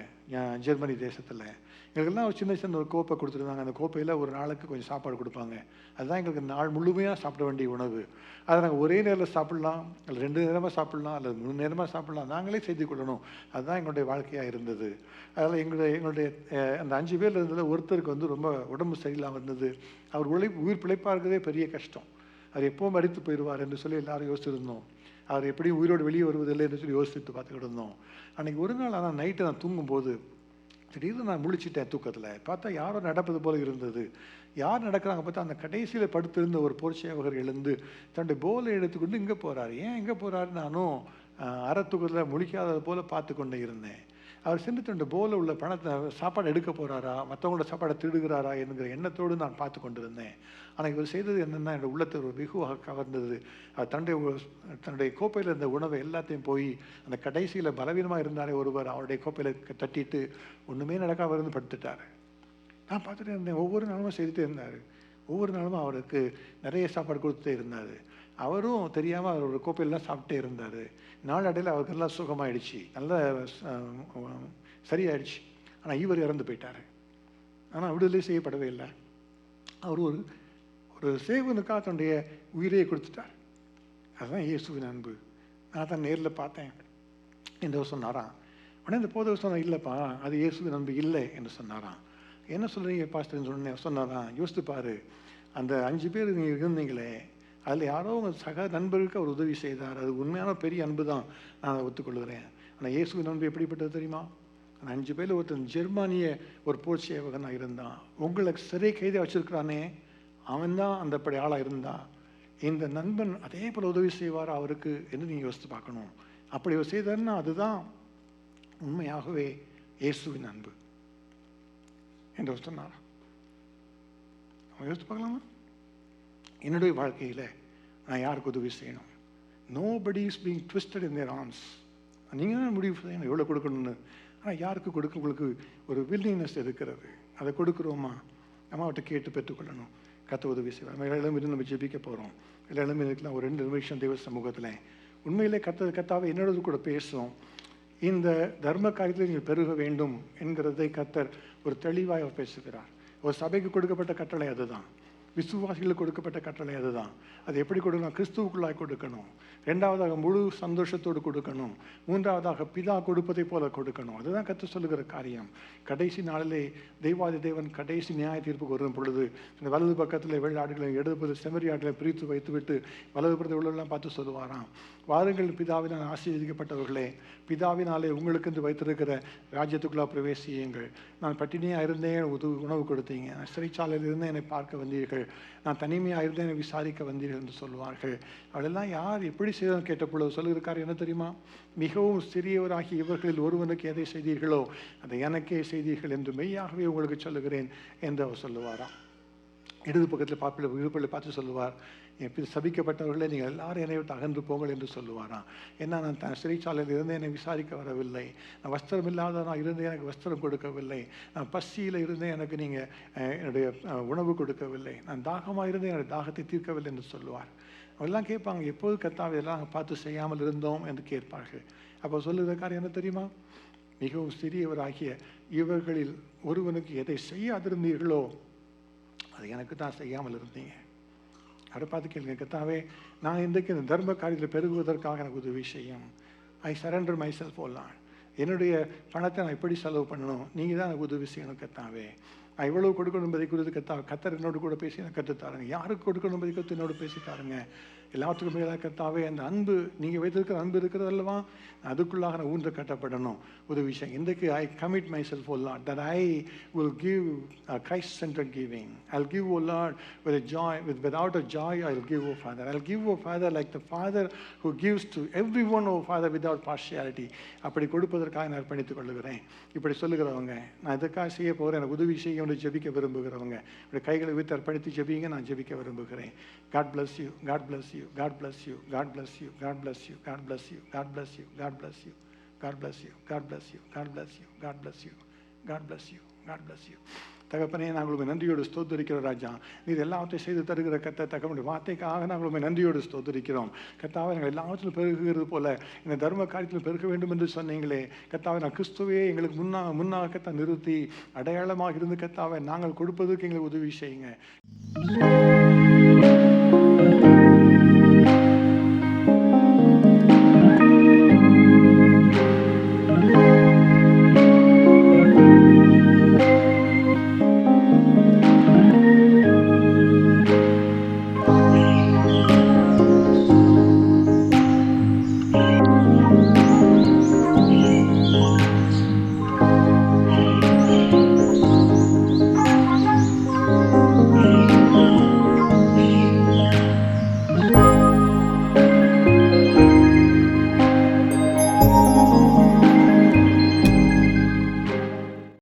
ஜெர்மனி தேசத்தில். எங்களுக்கெல்லாம் ஒரு சின்ன ஒரு கோப்பை கொடுத்துருந்தாங்க. அந்த கோப்பையில் ஒரு நாளுக்கு கொஞ்சம் சாப்பாடு கொடுப்பாங்க. அதுதான் எங்களுக்கு நாள் முழுமையாக சாப்பிட வேண்டிய உணவு. அதை நாங்கள் ஒரே நேரில் சாப்பிட்லாம், அல்லது 2 நேரமாக சாப்பிட்லாம், அல்லது 3 நேரமாக சாப்பிட்லாம், நாங்களே செய்து கொள்ளணும். அதுதான் எங்களுடைய வாழ்க்கையாக இருந்தது. அதில் எங்களுடைய அந்த 5 பேர் இருந்ததில் ஒருத்தருக்கு ரொம்ப உடம்பு சரியில்லாமல் இருந்தது. அவர் உயிர் பிழைப்பாக இருக்கிறதே பெரிய கஷ்டம். அவர் எப்போவும் மரித்து போயிடுவார் என்று சொல்லி எல்லாரும் யோசிச்சிருந்தோம். அவர் எப்படியும் உயிரோடு வெளியே வருவதில்லை என்று சொல்லி யோசித்து பார்த்துக்கிட்டு இருந்தோம். அன்றைக்கி ஒரு நாள் ஆனால் நைட்டு நான் தூங்கும்போது திடீர்னு நான் முழிச்சிட்டேன். தூக்கத்தில் பார்த்தா யாரோ நடப்பது போல இருந்தது. யார் நடக்கிறாங்க பார்த்தா அந்த கடைசியில் படுத்திருந்த ஒரு போர் சேவகர் எழுந்து தன்னுடைய போலை எடுத்துக்கொண்டு இங்கே போகிறாரு. ஏன் எங்கே போகிறாரு நானும் அறத்தூக்கத்தில் முழிக்காதது போல் பார்த்து கொண்டே இருந்தேன். அவர் சென்று தன்னுடைய போல உள்ள பணத்தை சாப்பாடு எடுக்க போகிறாரா, மற்றவங்களோட சாப்பாடை திருடுகிறாரா என்கிற எண்ணத்தோடு நான் பார்த்து கொண்டிருந்தேன். ஆனால் இவர் செய்தது என்னென்னா என்னோட உள்ளத்தை ஒரு வெகுவாக கவர்ந்தது. அவர் தன்னுடைய கோப்பையில் இருந்த உணவை எல்லாத்தையும் போய் அந்த கடைசியில் பலவீனமாக இருந்தாரே ஒருவர் அவருடைய கோப்பையில் தட்டிட்டு ஒன்றுமே நடக்காம இருந்து படுத்துட்டார். நான் பார்த்துட்டே இருந்தேன். ஒவ்வொரு நாளும் செய்துட்டே இருந்தார். ஒவ்வொரு நாளும் அவருக்கு நிறைய சாப்பாடு கொடுத்துட்டே இருந்தார். அவரும் தெரியாமல் அவர் ஒரு கோப்பையெல்லாம் சாப்பிட்டே இருந்தார். நாளடையில் அவருக்கெல்லாம் சுகமாயிடுச்சு, நல்லா சரியாயிடுச்சு. ஆனால் இவர் இறந்து போயிட்டார். ஆனால் விடுதலை செய்யப்படவே இல்லை. அவர் ஒரு சேவனுக்காக தன்னுடைய உயிரையை கொடுத்துட்டார். அதுதான் இயேசுவின் அன்பு. நான் தான் நேரில் பார்த்தேன் என்று சொன்னாராம். உடனே இந்த போதவர் சொன்ன, இல்லைப்பா அது இயேசுவின் அன்பு இல்லை என்று சொன்னாராம். என்ன சொல்கிறீங்க பாஸ்டர்ன்னு சொன்னாராம். யோசித்து பாரு, அந்த 5 பேர் நீங்கள் இருந்தீங்களே, அதில் யாரோ உங்கள் சக நண்பருக்கு அவர் உதவி செய்தார். அது உண்மையான பெரிய அன்பு தான், நான் அதை ஒத்துக்கொள்கிறேன். ஆனால் இயேசுவின் அன்பு எப்படிப்பட்டது தெரியுமா? அந்த 5 பேரில் ஒருத்தன் ஜெர்மானிய ஒரு போர் சேவகனாக இருந்தான். உங்களை சிறை கைதியாக வச்சுருக்கிறானே, அவன் தான் அந்த படி ஆளாக இருந்தான். இந்த நண்பன் அதே போல் உதவி செய்வார் அவருக்கு என்று நீங்கள் யோசித்து பார்க்கணும். அப்படி அவர் செய்தார்னா அதுதான் உண்மையாகவே இயேசுவின் அன்பு என்று சொன்னார். அவன் யோசித்து பார்க்கலாமா? என்னுடைய வாழ்க்கையில் நான் யாருக்கு உதவி செய்யணும்? Nobody is being twisted in their arms. நீங்கள் தான் முடிவு செய்யணும் எவ்வளோ கொடுக்கணும்னு. ஆனால் யாருக்கு கொடுக்க உங்களுக்கு ஒரு வில்லிங்னஸ் இருக்கிறது. அதை கொடுக்குறோமா? நம்ம அவர்கிட்ட கேட்டு பெற்றுக்கொள்ளணும். கத்த உதவி செய்வோம். நம்ம எல்லாரும் இருந்து நம்ம ஜெபிக்க போகிறோம். எல்லாரும் இருக்கலாம் ஒரு 2 நிமிஷம் தெய்வ சமூகத்தில் உண்மையிலே கத்தாவை என்னோட கூட பேசும். இந்த தர்ம காரியத்தில் நீங்கள் பெருக வேண்டும் என்கிறதை கத்தர் ஒரு தெளிவாக பேசுகிறார். ஒரு சபைக்கு கொடுக்கப்பட்ட கட்டளை அதுதான். விசுவாசிகளுக்கு கொடுக்கப்பட்ட கட்டளை அதுதான். அது எப்படி கொடுக்கணும்? கிறிஸ்துவுக்குள்ளாய் கொடுக்கணும். 2வதாக முழு சந்தோஷத்தோடு கொடுக்கணும். 3வதாக பிதா கொடுப்பதை போல கொடுக்கணும். அதுதான் கற்று சொல்லுகிற காரியம். கடைசி நாளிலே தெய்வாதி தேவன் கடைசி நியாய தீர்ப்புக்கு வரும் பொழுது இந்த வலது பக்கத்தில் வெள்ளாடுகளை இடது செம்மறி ஆடுகளை பிரித்து வைத்துவிட்டு வலது புறத்தை உள்ளெல்லாம் பார்த்து சொல்லுவாராம், வாருங்கள் பிதாவினால் ஆசீர்வதிக்கப்பட்டவர்களே, பிதாவினாலே உங்களுக்கு என்று வைத்திருக்கிற ராஜ்யத்துக்குள்ளா பிரவேசியுங்கள். நான் பட்டினியாக இருந்தேன், உணவு கொடுத்தீங்க. நான் சிறைச்சாலையில் இருந்தேன், என்னை பார்க்க வந்தீர்கள். நான் தனிமையாக இருந்தேன், என்னை விசாரிக்க வந்தீர்கள் என்று சொல்லுவார்கள். அவளெல்லாம் யார் எப்படி செய்தோன்னு கேட்டபொழுது சொல்லுகிறார் என்ன தெரியுமா? மிகவும் சிறியவராகி இவர்களில் ஒருவனுக்கு எதை செய்தீர்களோ அதை எனக்கே செய்தீர்கள் என்று மெய்யாகவே உங்களுக்கு சொல்லுகிறேன் என்று அவர் சொல்லுவாராம். இடது பக்கத்தில் விழுப்பள்ளி பார்த்து சொல்லுவார், சபிக்கப்பட்டவர்களே நீங்கள் எல்லாரும் என்னை விட்டு அகன்று போங்கள் என்று சொல்லுவாராம். ஏன்னா நான் சிறைச்சாலையில் இருந்து என்னை விசாரிக்க வரவில்லை. நான் வஸ்திரம் இல்லாத நான் இருந்தேன், எனக்கு வஸ்திரம் கொடுக்கவில்லை. நான் பசியில் இருந்தேன், எனக்கு நீங்கள் என்னுடைய உணவு கொடுக்கவில்லை. நான் தாகமாக இருந்தேன், என்னுடைய தாகத்தை தீர்க்கவில்லை என்று சொல்லுவார். அவெல்லாம் கேட்பாங்க, எப்போது கர்த்தாவை எல்லாம் பார்த்து செய்யாமல் இருந்தோம் என்று கேட்பார்கள். அப்போ சொல்லுகிற காரியம் என்ன தெரியுமா? மிகவும் சிறியவராகிய இவர்களில் ஒருவனுக்கு எதை செய்யாதிருந்தீர்களோ அதை எனக்கு தான் செய்யாமல் இருந்தீங்க. அவரை பார்த்து கேளுங்க, கர்த்தாவே நான் இன்றைக்கு இந்த தர்ம காரியத்தில் பெருகுவதற்காக எனக்கு உதவி செய்யும். I surrender myself O Lord. என்னுடைய பணத்தை நான் எப்படி செலவு பண்ணணும், நீங்கள் தான் எனக்கு உதவி செய்யணும் கர்த்தாவே. நான் இவ்வளவு கொடுக்கணும் என்பதை குறித்து கர்த்தர் என்னோடு கூட பேசி எனக்கு கற்றுத்தாருங்க. யாருக்கு கொடுக்கணும் என்பதை குறித்து என்னோடு பேசி தாருங்க. எல்லாத்துக்கும் மேலாக கர்த்தாவே அந்த அன்பு, நீங்கள் வைத்திருக்கிற அன்பு இருக்கிறது அல்லவா, அதுக்குள்ளாக நான் ஊன்ற கட்டப்படணும், உதவி செய்யும். இன்றைக்கு I commit myself O Lord that I will give a Christ-centered giving. I'll give, O Lord, with a joy, without a joy I'll give, O Father. I'll give, O Father, like the Father who gives to everyone, O Father, without partiality. அப்படி கொடுப்பதற்காக நான் அர்ப்பணித்துக் கொள்ளுகிறேன். இப்படி சொல்லுகிறவங்க, நான் இதற்காக செய்ய போகிறேன், எனக்கு உதவி செய்ய ஜெபிக்க விரும்புகிறவங்க இப்படி கைகளை வைத்து அர்ப்பணித்து ஜெபிங்க. நான் ஜெபிக்க விரும்புகிறேன். God bless you. God bless you. God bless you. God bless you. God bless you. God bless you. God bless you. God bless you. God bless you. God bless you. God bless you. God bless you. God bless you. God bless you. தகப்பனே, நாங்கள் உண்மை நன்றியோடு ஸ்தோத்திரிக்கிறோம் ராஜா. நீர் எல்லாவற்றையும் செய்து தருகிற கர்த்தர், தகவனுடைய வார்த்தைக்காக நாங்கள் உண்மை நன்றியோடு ஸ்தோத்திரிக்கிறோம். கர்த்தாவே, நாங்கள் எல்லாவற்றிலும் பெருகுகிறது போல இந்த தர்ம காரியத்தில் பெருக வேண்டும் என்று சொன்னீங்களே கர்த்தாவே, நான் கிறிஸ்துவே எங்களுக்கு முன்னாக கர்த்தா நிறுத்தி அடையாளமாக இருந்து கர்த்தாவே நாங்கள் கொடுப்பதற்கு எங்களுக்கு உதவி செய்யுங்க.